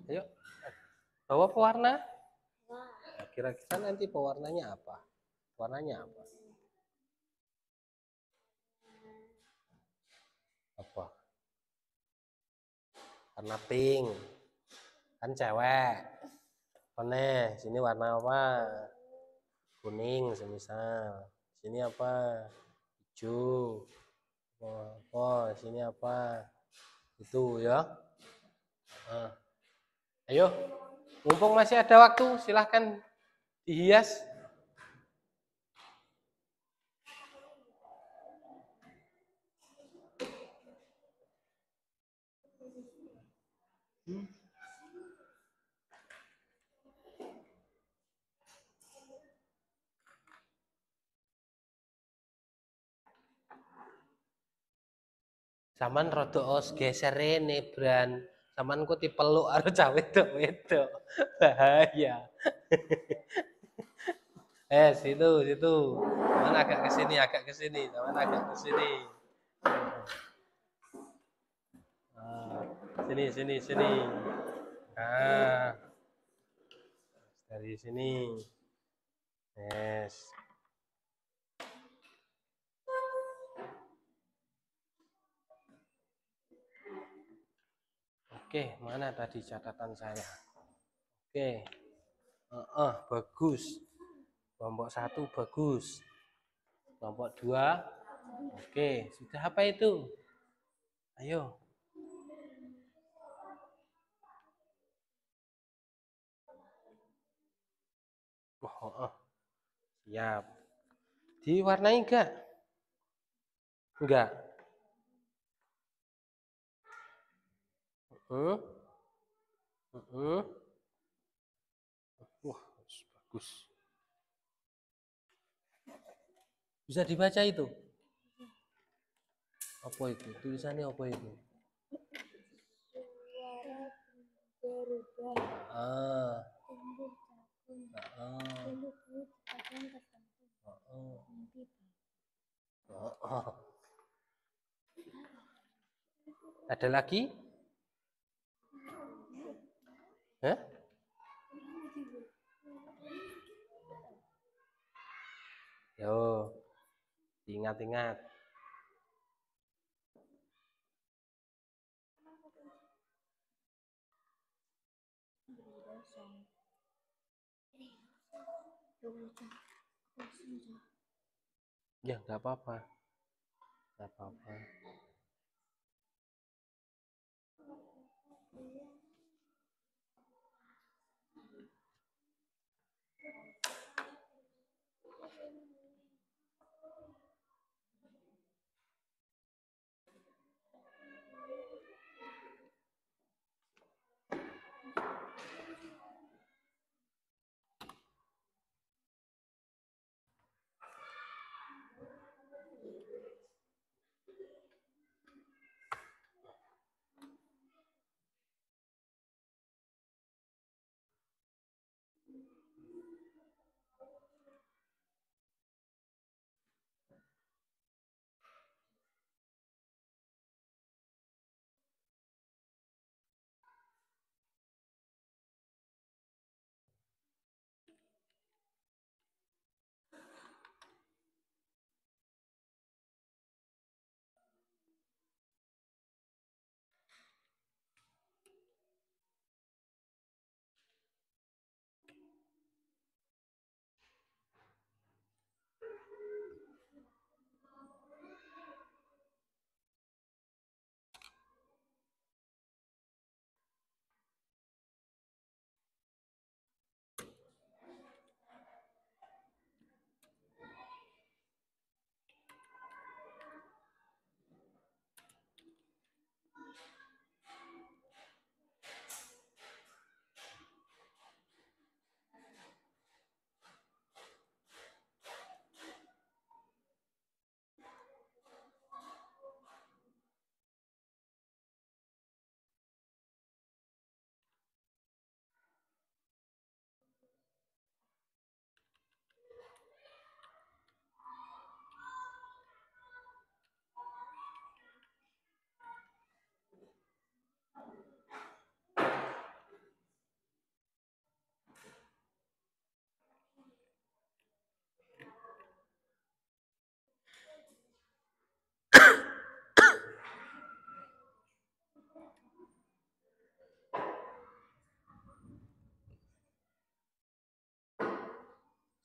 Ayo, bawa pewarna. Nah, kira-kira nanti pewarnanya apa? Warnanya apa? Apa? Warna pink. Kan cewek. Mana? Sini warna apa? Kuning semisal. Sini apa? Hijau. Oh, sini apa? Itu ya. Ayo, mumpung masih ada waktu, silahkan dihias. Saman rada os gesere nebran. Saman ku dipeluk karo cah wedok-wedok. Bahaya. Situ. Saman agak ke sini. Saman agak ke sini. Sini. Nah. Dari sini. Yes. Oke, mana tadi catatan saya? Oke. Bagus. Kelompok 1 bagus. Kelompok 2. Oke, sudah apa itu? Ayo. Siap. Diwarnai enggak? Enggak. Wah, bagus. Bisa dibaca itu? Apa itu? Tulisannya apa itu? Ada lagi? Yo, ingat-ingat. Ya, nggak apa-apa. Nggak apa-apa.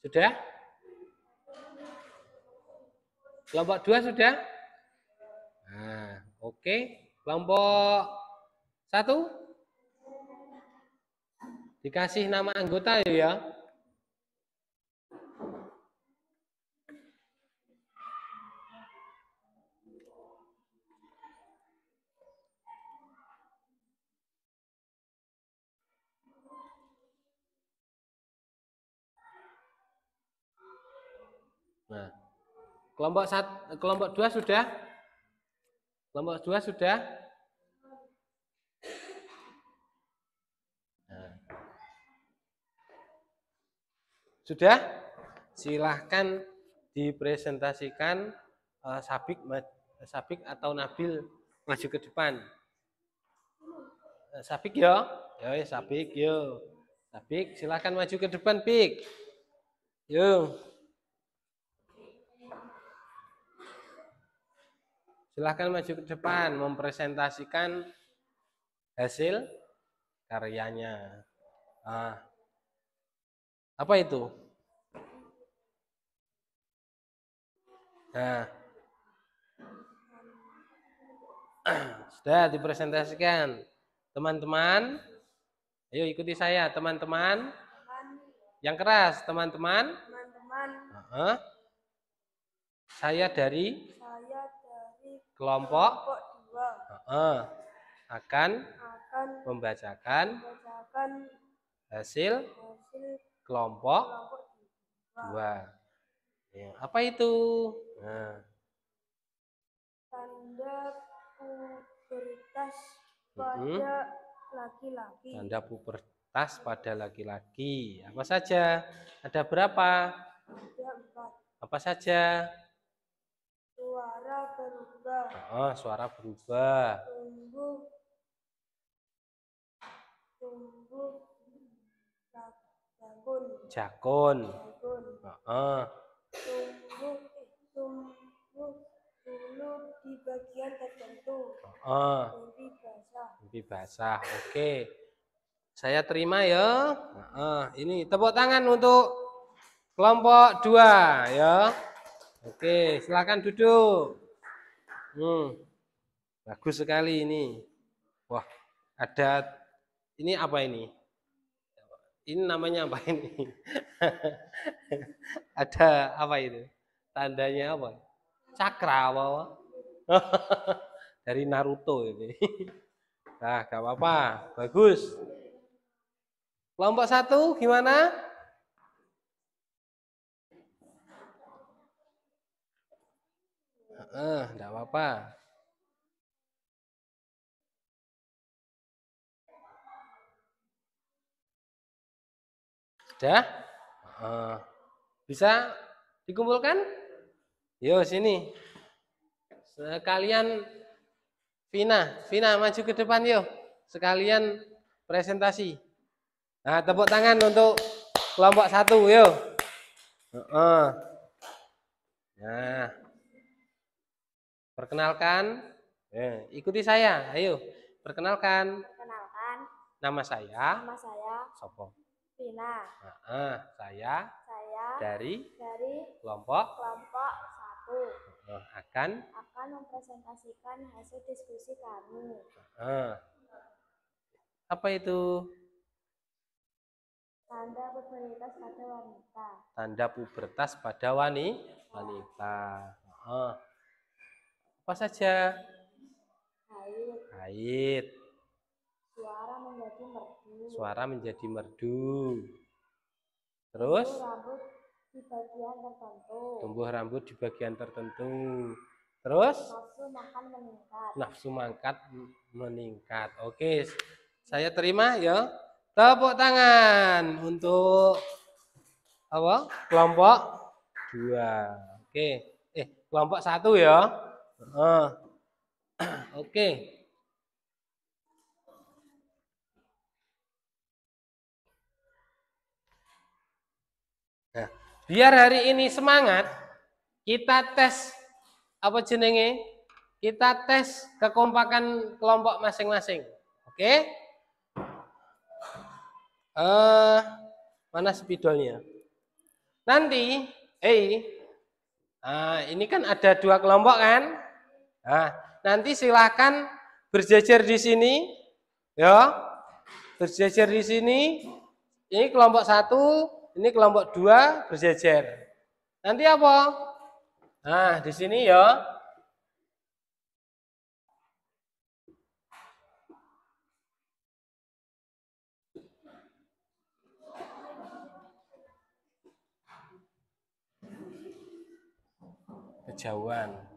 Sudah? Kelompok 2 sudah? Nah, oke. Kelompok 1 dikasih nama anggota ya. Nah, kelompok 2 sudah? Kelompok 2 sudah? Nah. Sudah? Silahkan dipresentasikan Sabik atau Nabil maju ke depan. Sabik ya? Ya, Sabik yo. Sabik silahkan maju ke depan, Pik. Yo. Silahkan maju ke depan mempresentasikan hasil karyanya. Apa itu? Nah, sudah dipresentasikan. Teman-teman, ayo ikuti saya, teman-teman. Yang keras, teman-teman. Saya dari kelompok 2 akan membacakan hasil kelompok 2. Ya, apa itu? Nah. Tanda pubertas pada laki-laki. Tanda pubertas pada laki-laki. Apa saja? Ada berapa? Ada 4. Apa saja? Suara berubah. Suara berubah. Tumbuh jakun. Tumbuh bulu di bagian tertentu. Mimpi basah. Oke. Saya terima ya. Ini tepuk tangan untuk kelompok 2 ya. Oke, silakan duduk. Bagus sekali ini. Wah, ada ini apa ini? Ini namanya apa ini? ada apa itu? Tandanya apa? Cakra apa? Dari Naruto ini. Nah, gak apa-apa. Bagus. Kelompok 1 gimana? Enggak apa-apa. Sudah? Bisa dikumpulkan? Yo, sini. Sekalian Vina maju ke depan yuk. Sekalian presentasi. Nah, tepuk tangan untuk kelompok 1 yuk. Nah, perkenalkan. Ikuti saya. Ayo, perkenalkan. Perkenalkan, Nama saya nama saya Sopo. Vina. Saya Saya dari dari kelompok kelompok 1 akan mempresentasikan hasil diskusi kami. apa itu? Tanda pubertas pada wanita. Tanda pubertas pada wanita. Apa saja? Haid. Suara menjadi merdu. Suara menjadi merdu. Terus? Tumbuh rambut di bagian tertentu. Terus? Nafsu makan meningkat. Nafsu makan meningkat. Oke, saya terima ya. Tepuk tangan untuk apa? Kelompok 2. Oke. Kelompok 1 ya. Oke. Nah, biar hari ini semangat, kita tes apa jenenge? Kita tes kekompakan kelompok masing-masing. Oke? Mana spidolnya? Nanti, ini kan ada 2 kelompok kan? Nah, nanti silakan berjejer di sini, ya. Berjejer di sini. Ini kelompok 1, ini kelompok 2 berjejer. Nanti apa? Nah, di sini ya. Kejauhan.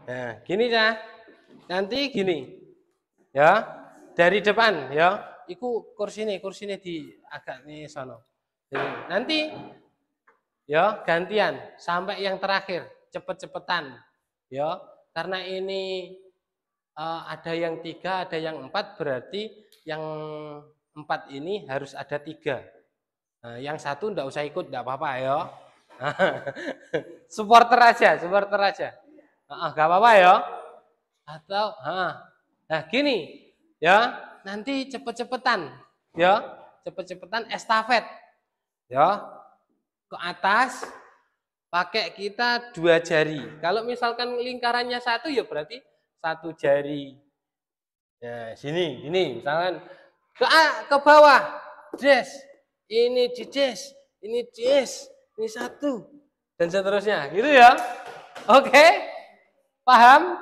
Nah, gini ya. Nanti gini. Ya. Dari depan ya. Iku kursinya di agak nih sono. Nanti ya gantian sampai yang terakhir, cepet-cepetan. Ya, karena ini ada yang 3, ada yang 4, berarti yang 4 ini harus ada 3. Nah, yang 1 enggak usah ikut, enggak apa-apa ya. Supporter aja. Gak apa-apa ya. Atau nah gini ya, nanti cepet-cepetan ya, cepet-cepetan estafet ya, ke atas pakai kita 2 jari. Kalau misalkan lingkarannya 1 ya berarti 1 jari. Ya sini misalkan ke bawah des, ini di des, ini 1 dan seterusnya gitu ya. Oke? Paham?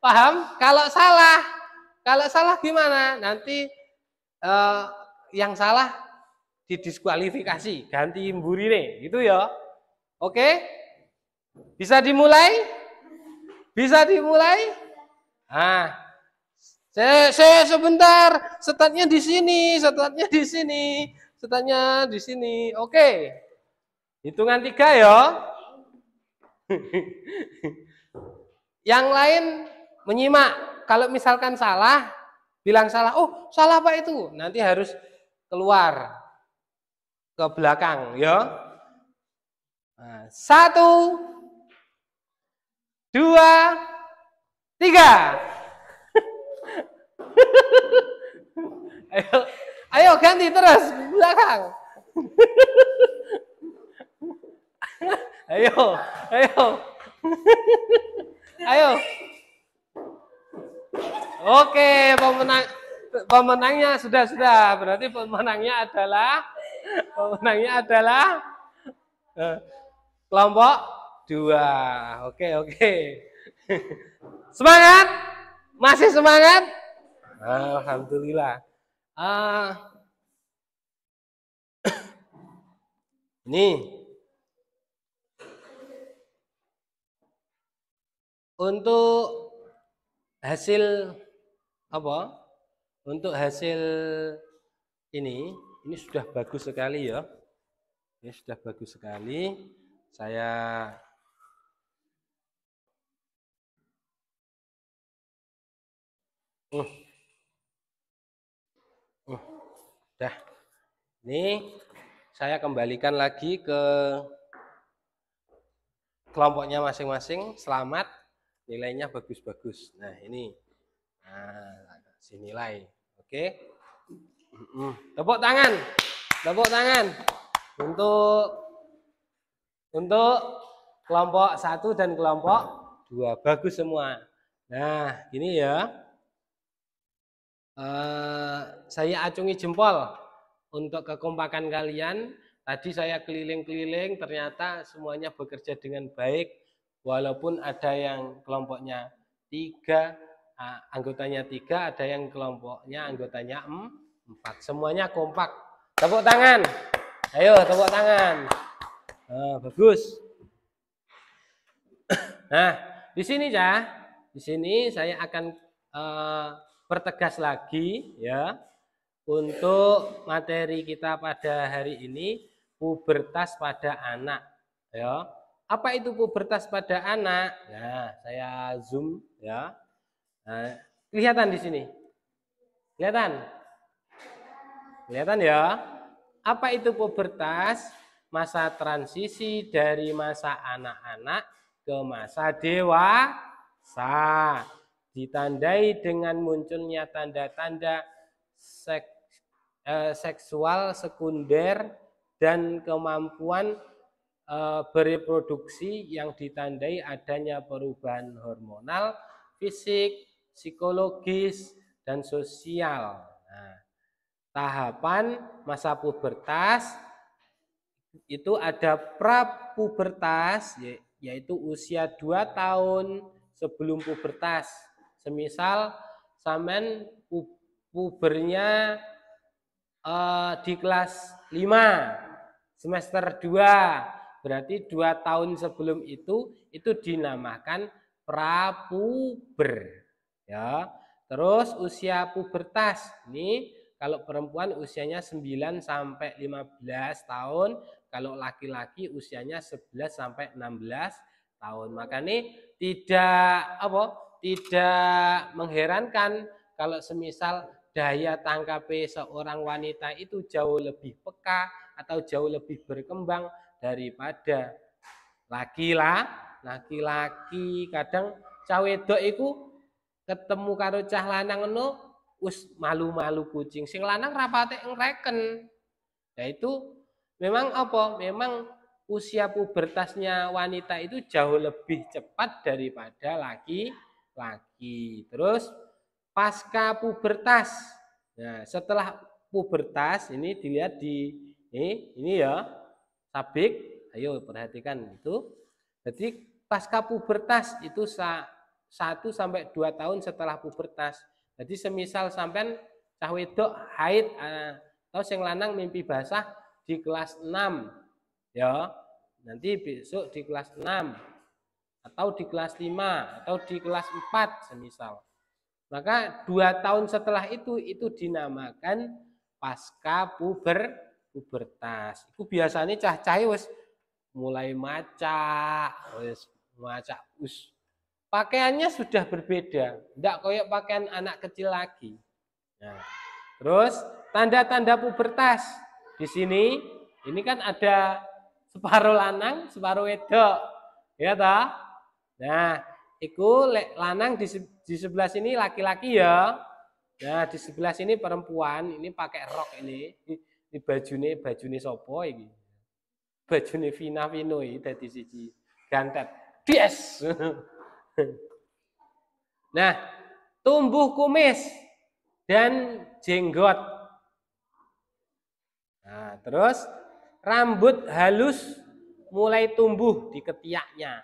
Paham? Kalau salah gimana? Nanti yang salah didiskualifikasi, ganti mburine, gitu ya. Oke? Bisa dimulai? Nah, saya sebentar, startnya di sini. Oke. Hitungan 3 ya. Yang lain menyimak. Kalau misalkan salah, bilang salah. Oh, salah Pak itu. Nanti harus keluar. ke belakang, ya. Nah, 1, 2, 3. Ayo ganti terus ke belakang. Ayo. Ayo. Oke, pemenangnya sudah. Berarti pemenangnya adalah kelompok 2. Oke. Semangat? Masih semangat? Alhamdulillah. Ini untuk hasil apa? Untuk hasil ini sudah bagus sekali ya. Ini sudah bagus sekali. Saya dah. Ini saya kembalikan lagi ke kelompoknya masing-masing. Selamat, nilainya bagus-bagus. Nah, ini. Nah, si nilai. Oke. Tepuk tangan untuk kelompok 1 dan kelompok 2. Bagus semua. Nah, gini ya. Saya acungi jempol untuk kekompakan kalian. Tadi saya keliling-keliling, ternyata semuanya bekerja dengan baik, walaupun ada yang kelompoknya 3, anggotanya 3, ada yang kelompoknya anggotanya 4. Semuanya kompak. Tepuk tangan. Ayo, tepuk tangan. Bagus. Nah, di sini saya akan pertegas lagi ya, untuk materi kita pada hari ini, pubertas pada anak ya. Apa itu pubertas pada anak? Nah, saya zoom ya. Nah, kelihatan di sini. Kelihatan ya. Apa itu pubertas? Masa transisi dari masa anak-anak ke masa dewasa. Ditandai dengan munculnya tanda-tanda seksual sekunder dan kemampuan bereproduksi yang ditandai adanya perubahan hormonal, fisik, psikologis, dan sosial. Nah, tahapan masa pubertas itu ada prapubertas, yaitu usia 2 tahun sebelum pubertas. Semisal sampean pubernya di kelas 5 semester 2, berarti 2 tahun sebelum itu dinamakan prapuber ya. Terus usia pubertas ini kalau perempuan usianya 9 sampai 15 tahun, kalau laki-laki usianya 11 sampai 16 tahun. Makanya tidak mengherankan kalau semisal daya tangkap seorang wanita itu jauh lebih peka atau jauh lebih berkembang daripada laki-laki. Kadang cah wedok iku ketemu karo cah lanang ngono wis malu-malu kucing, sing lanang rapate ngreken. Nah itu memang memang usia pubertasnya wanita itu jauh lebih cepat daripada laki-laki. Terus pasca pubertas. Nah, setelah pubertas ini dilihat di ini ya, sabik. Ayo perhatikan itu. Jadi pasca pubertas itu 1 sampai 2 tahun setelah pubertas. Jadi semisal sampean cah wedok haid atau sing lanang mimpi basah di kelas 6 ya. Nanti besok di kelas 6 atau di kelas 5 atau di kelas 4 semisal. Maka 2 tahun setelah itu dinamakan pasca pubertas. Itu biasanya cah-cah wis mulai maca, pakaiannya sudah berbeda, tidak kayak pakaian anak kecil lagi. Nah, terus tanda-tanda pubertas di sini Ini kan ada separuh lanang, separuh wedok. Ya toh? Nah, iku lanang di sebelah sini laki-laki ya. Nah, di sebelah sini perempuan, ini pakai rok ini. Ini bajune sopo ini. Bajune Vina Vino iki dadi siji. Gantet. Yes. Nah, tumbuh kumis dan jenggot. Nah, terus rambut halus mulai tumbuh di ketiaknya.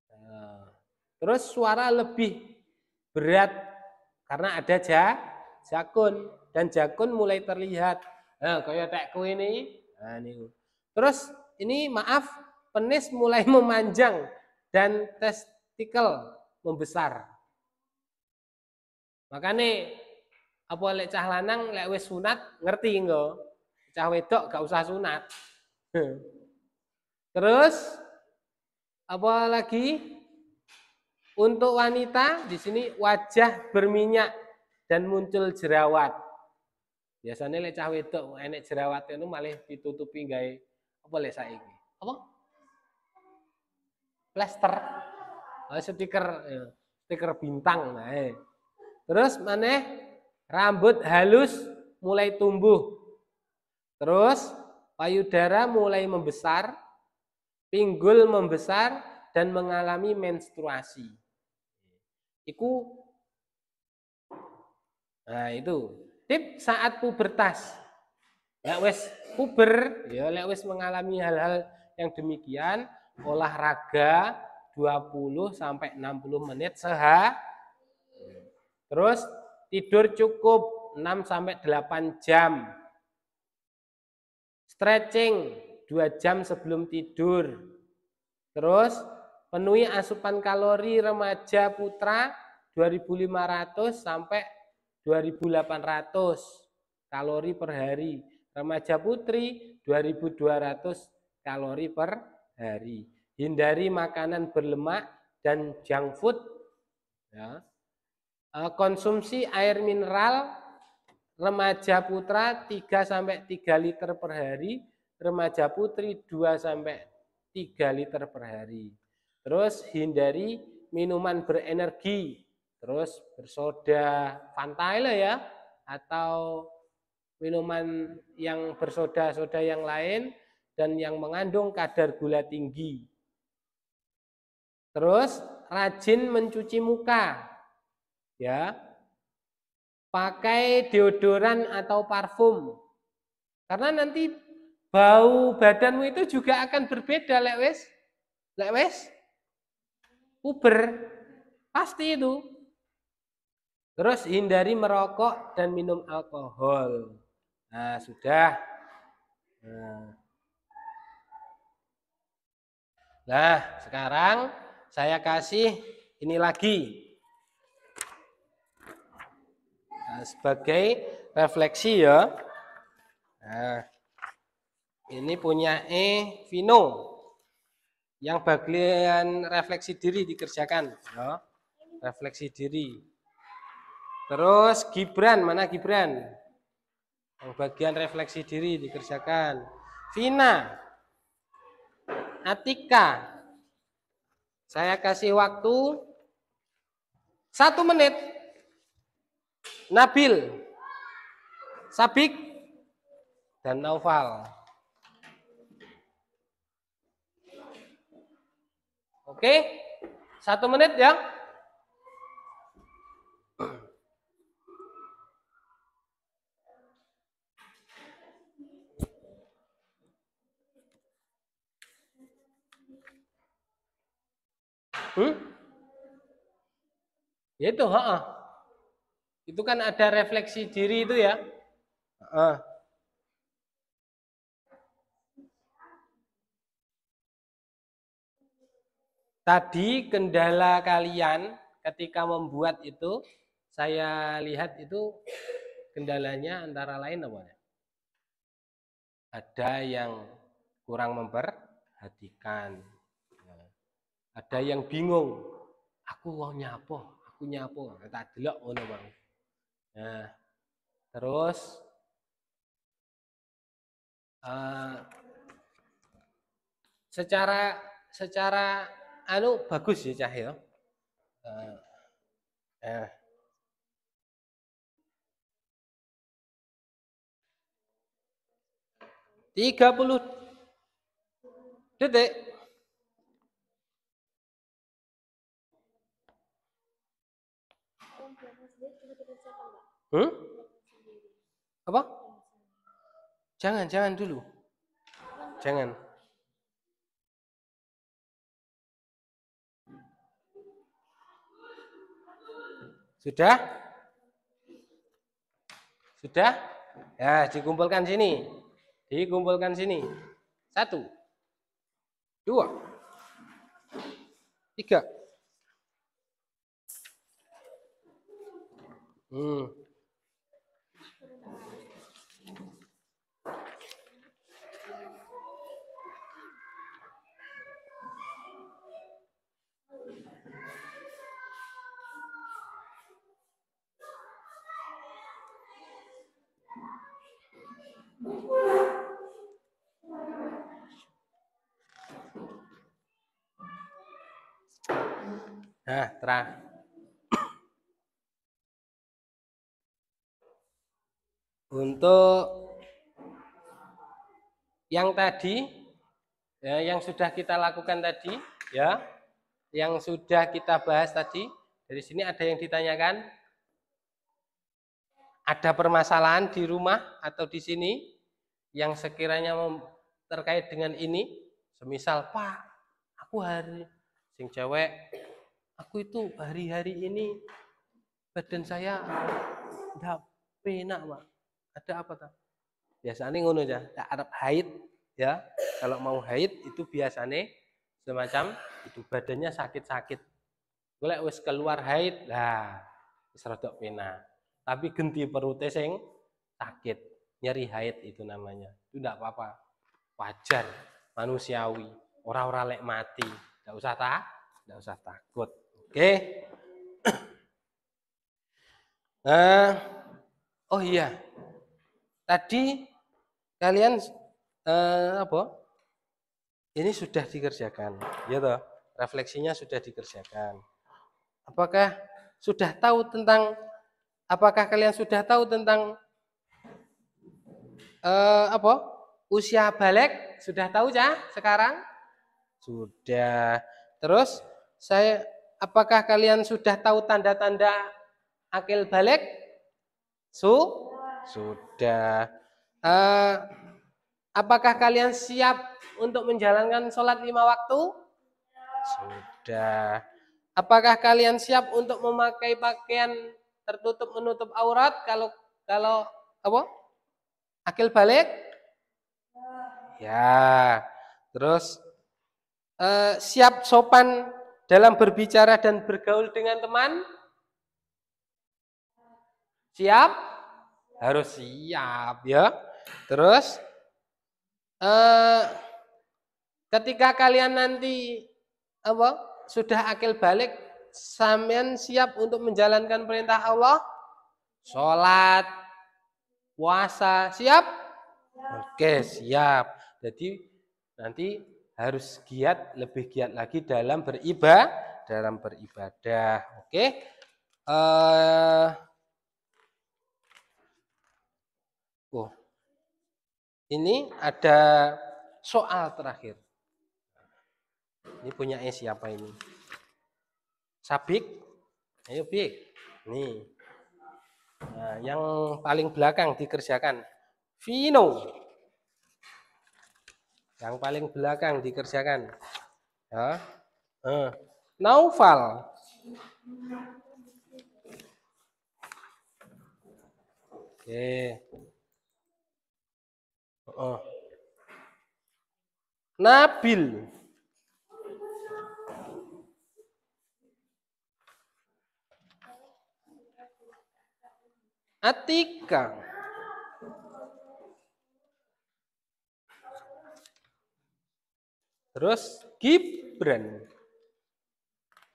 Nah, terus suara lebih berat karena ada jakun dan jakun mulai terlihat. Nah, kayak tekku ini. Nah, ini. Terus ini maaf, penis mulai memanjang dan testikel membesar. Makanya apa lek cah lanang lek wis sunat ngerti engko. Cah wedok gak usah sunat. Terus apa lagi? Untuk wanita di sini wajah berminyak dan muncul jerawat. Biasanya lek cah wedok enek jerawat itu malah ditutupi gawe apa lek saiki? Apa? Plester. Oh, stiker bintang. Nah, terus maneh rambut halus mulai tumbuh. Terus payudara mulai membesar, pinggul membesar dan mengalami menstruasi. Nah itu tip saat pubertas. Lek wis puber, ya lek wis mengalami hal-hal yang demikian, olahraga 20 sampai 60 menit sehari. Terus tidur cukup 6 sampai 8 jam. Stretching 2 jam sebelum tidur. Terus penuhi asupan kalori remaja putra 2.500 sampai 2.800 kalori per hari. Remaja putri 2.200 kalori per hari. Hindari makanan berlemak dan junk food. Ya. Konsumsi air mineral remaja putra 3 sampai 3 liter per hari, remaja putri 2 sampai 3 liter per hari. Terus hindari minuman berenergi, terus bersoda, Fanta ya, atau minuman yang bersoda-soda yang lain dan yang mengandung kadar gula tinggi. Terus rajin mencuci muka, ya. Pakai deodoran atau parfum. Karena nanti bau badanmu itu juga akan berbeda lek wis puber. Pasti itu. Terus hindari merokok dan minum alkohol. Nah, sudah. Nah, sekarang saya kasih ini lagi. Sebagai refleksi ya. Nah, ini punya Vino yang bagian refleksi diri dikerjakan ya. Refleksi diri. Terus Gibran, mana Gibran? Yang bagian refleksi diri dikerjakan. Vina, Atika, saya kasih waktu 1 menit. Nabil, Sabik, dan Naufal. Oke, 1 menit ya. Ya itu, itu kan ada refleksi diri itu ya. Tadi kendala kalian ketika membuat itu, saya lihat itu kendalanya antara lain apa? Ada yang kurang memperhatikan, ada yang bingung. Aku mau nyapo, tak delok ngono Bang. Nah, terus secara bagus ya Cah ya. 30 detik. Apa? Jangan dulu. Jangan. Sudah? Sudah? Ya, dikumpulkan sini. Dikumpulkan sini. 1, 2, 3. Nah, terang. Untuk yang tadi, ya, yang sudah kita lakukan tadi, ya, yang sudah kita bahas tadi, dari sini ada yang ditanyakan? Ada permasalahan di rumah atau di sini yang sekiranya terkait dengan ini? Semisal, Pak, aku sing cewek, aku itu hari-hari ini badan saya enggak penak, Pak. Ada apa tak? Biasanya ngono aja, Arab haid ya. Kalau mau haid itu biasanya semacam itu badannya sakit-sakit. Golek wis keluar haid, lah wis rada penak. Tapi genti perutnya sing sakit, nyeri haid itu namanya. Itu enggak apa-apa. Wajar, manusiawi. Ora-ora lek mati, enggak usah takut. Oke. Oh iya. Tadi kalian ini sudah dikerjakan, ya toh? Refleksinya sudah dikerjakan. Apakah kalian sudah tahu tentang usia balik? Sudah tahu ya sekarang? Sudah. Terus apakah kalian sudah tahu tanda-tanda akil balik? Sudah. Apakah kalian siap untuk menjalankan sholat 5 waktu? Sudah. Apakah kalian siap untuk memakai pakaian tertutup menutup aurat kalau akil balik? Ya. Terus siap sopan dalam berbicara dan bergaul dengan teman? Siap? Harus siap ya. Terus ketika kalian nanti sudah akil balik, sampean siap untuk menjalankan perintah Allah? Sholat, puasa, siap? Oke, siap. Jadi nanti harus lebih giat lagi dalam beribadah. Oke. Ini ada soal terakhir. Ini punya siapa ini? Sabik. Ayo Bik. Nih. Nah, yang paling belakang dikerjakan. Vino. Yang paling belakang dikerjakan. Ya. Naufal. Oke. Nabil. Atika. Terus Gibran.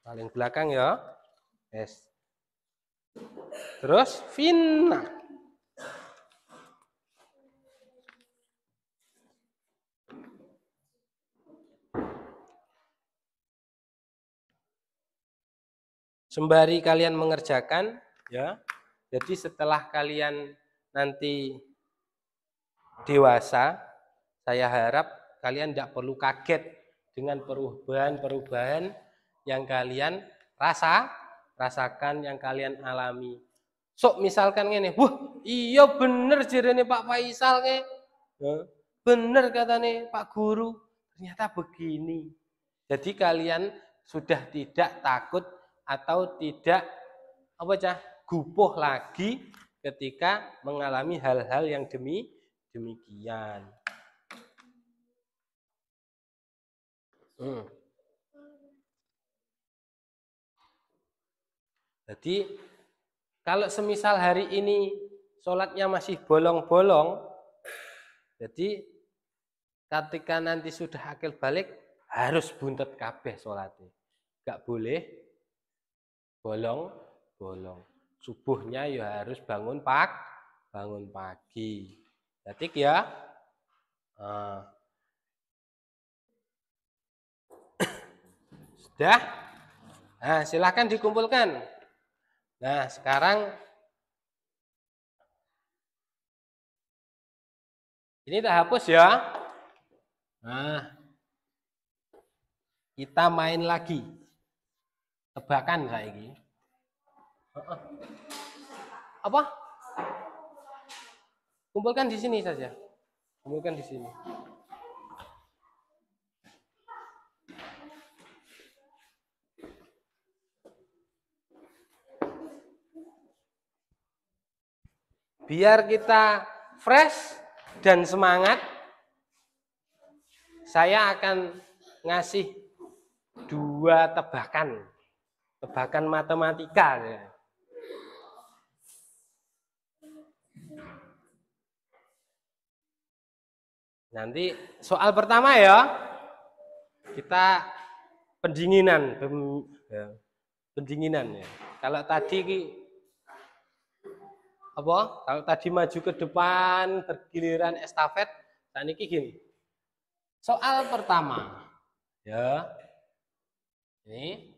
Paling belakang ya. Yes. Terus Vina. sembari kalian mengerjakan ya. Jadi setelah kalian nanti dewasa, saya harap kalian tidak perlu kaget dengan perubahan-perubahan yang kalian rasakan, yang kalian alami. Sok misalkan ini, wah iya bener jarene Pak Faisal nih, bener katanya Pak Guru, ternyata begini. Jadi kalian sudah tidak takut atau tidak gupuh lagi ketika mengalami hal-hal yang demikian. Jadi kalau semisal hari ini sholatnya masih bolong-bolong, jadi ketika nanti sudah akil balik harus buntet kabeh sholatnya, gak boleh bolong-bolong. Subuhnya ya harus bangun pagi. Detik ya. Sudah? Nah, silahkan dikumpulkan. Nah, sekarang ini tak hapus ya. Nah, kita main lagi. Tebakan saya ini. Apa? Kumpulkan di sini saja. Kumpulkan di sini. Biar kita fresh dan semangat, saya akan ngasih 2 tebakan matematika. Nanti soal pertama ya, kita pendinginan ya. Kalau tadi kalau tadi maju ke depan bergiliran estafet, saat ini gini. Soal pertama ya. Ini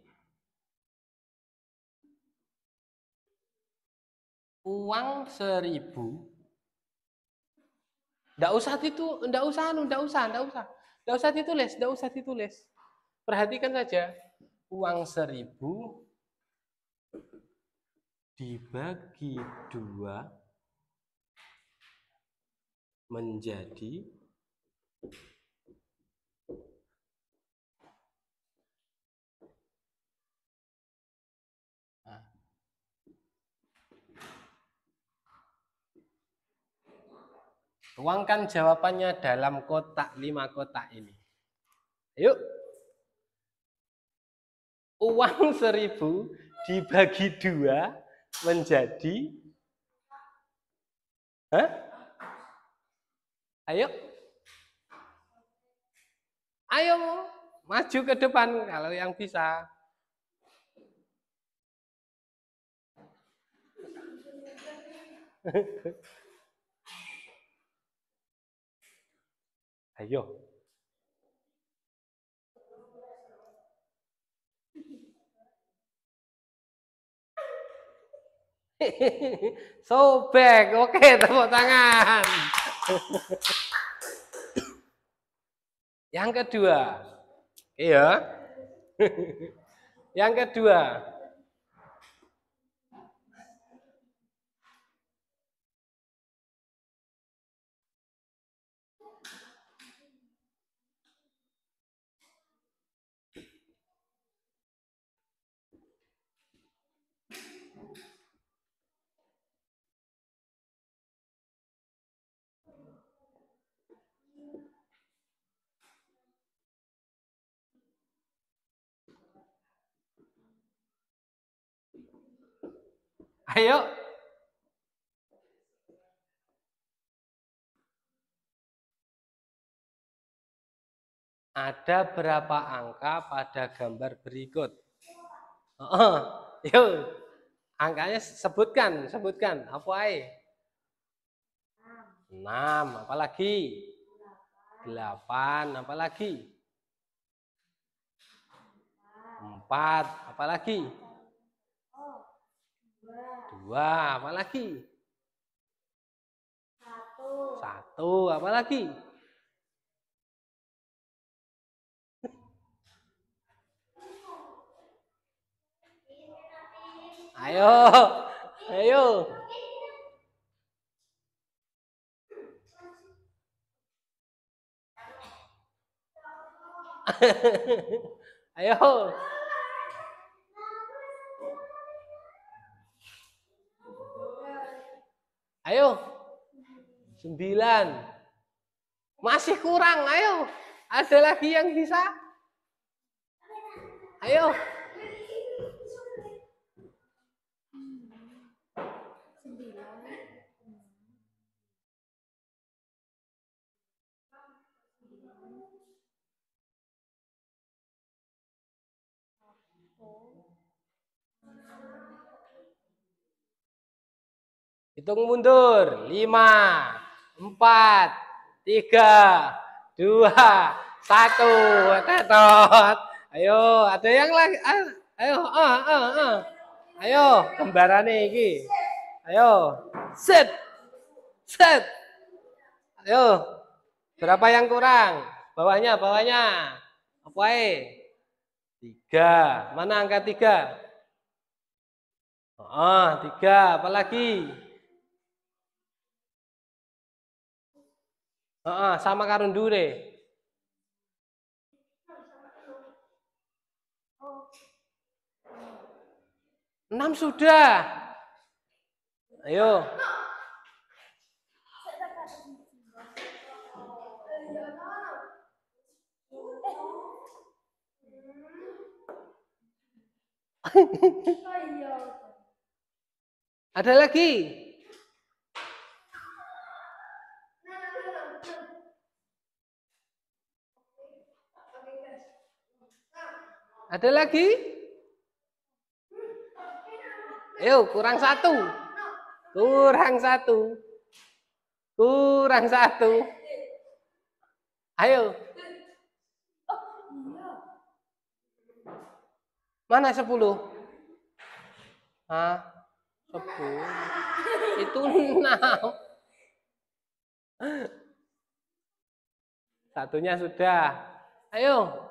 uang 1.000. Enggak usah ditulis. Perhatikan saja. Uang 1.000 dibagi 2 menjadi tuangkan jawabannya dalam kotak 5 kotak ini. Ayo. Uang 1.000 dibagi 2 menjadi Ayo maju ke depan kalau yang bisa. Ayo. Sobek, oke, tepuk tangan. Yang kedua, iya. Yang kedua, ayo. Ada berapa angka pada gambar berikut? Yuk, angkanya sebutkan. Apa aja? 6, apalagi? 8, apalagi? 4, apalagi? 2, apa lagi? 1, apa lagi? Ayo, ayo. Ayo. Ayo. 9. Masih kurang, ayo. Ada lagi yang bisa? Ayo. 9. Hitung mundur. 5, 4, 3, 2, 1. Tetot. Ayo, ada yang lagi? Ayo, ayo, kembarane iki. Ayo, set, set. Ayo, berapa yang kurang? Bawahnya, bawahnya. Apa 3. Mana angka 3? 3. Apa lagi? Sama karun dure. 6 sudah. Ayo. Ada lagi? Ada lagi? Ayo, kurang 1. Kurang 1. Kurang 1. Ayo. Mana 10? 10. Itu 6. Satunya sudah. Ayo.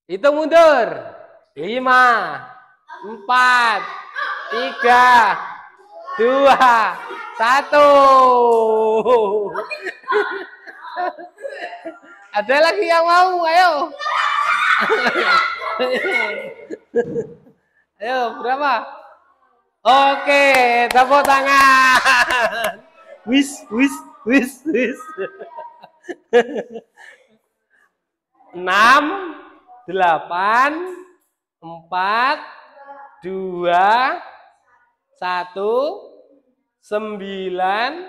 Hitung mundur. 5, 4, 3, 2, 1. Ada lagi yang mau? Ayo. Ayo, berapa? Oke, tepuk tangan. Wis. 6, 8, 4, 2, 1, 9,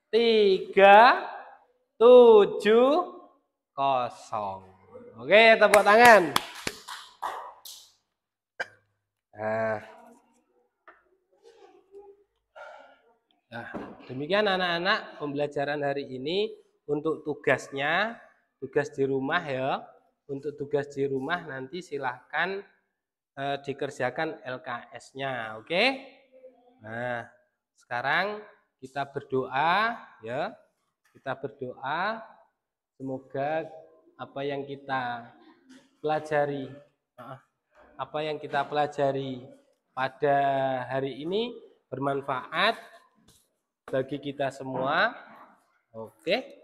3, 7, 0. Oke, tepuk tangan. Nah, demikian anak-anak pembelajaran hari ini. Untuk tugasnya, tugas di rumah ya. Untuk tugas di rumah nanti silahkan dikerjakan LKS-nya, oke? Nah, sekarang kita berdoa ya. Kita berdoa semoga apa yang kita pelajari pada hari ini bermanfaat bagi kita semua. Oke.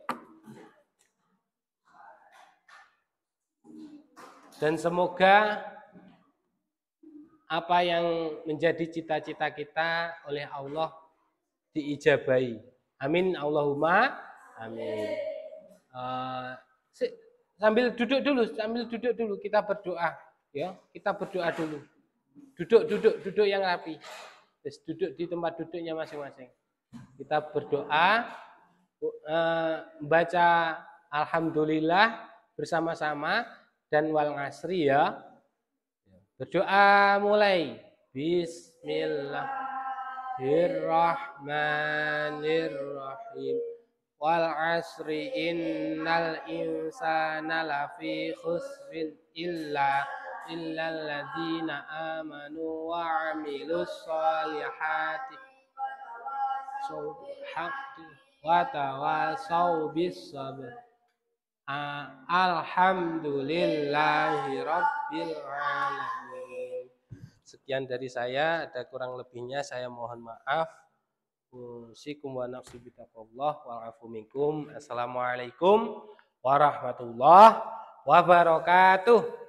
Dan semoga apa yang menjadi cita-cita kita oleh Allah diijabahi. Amin Allahumma amin. Sambil duduk dulu kita berdoa ya. Kita berdoa dulu. Duduk yang rapi. Terus duduk di tempat duduknya masing-masing. Kita berdoa, baca alhamdulillah bersama-sama dan wal asri ya. Berdoa mulai. Bismillahirrahmanirrahim. Wal asri innal insana lafi khusrin illa illal ladzina amanu wa 'amilus sholihati wa tawasau bis sabr. Alhamdulillahi rabbil alamin. Sekian dari saya, ada kurang lebihnya saya mohon maaf. Usikum wa nafsi bitaqwallah wal afu minkum. Assalamualaikum warahmatullahi wabarakatuh.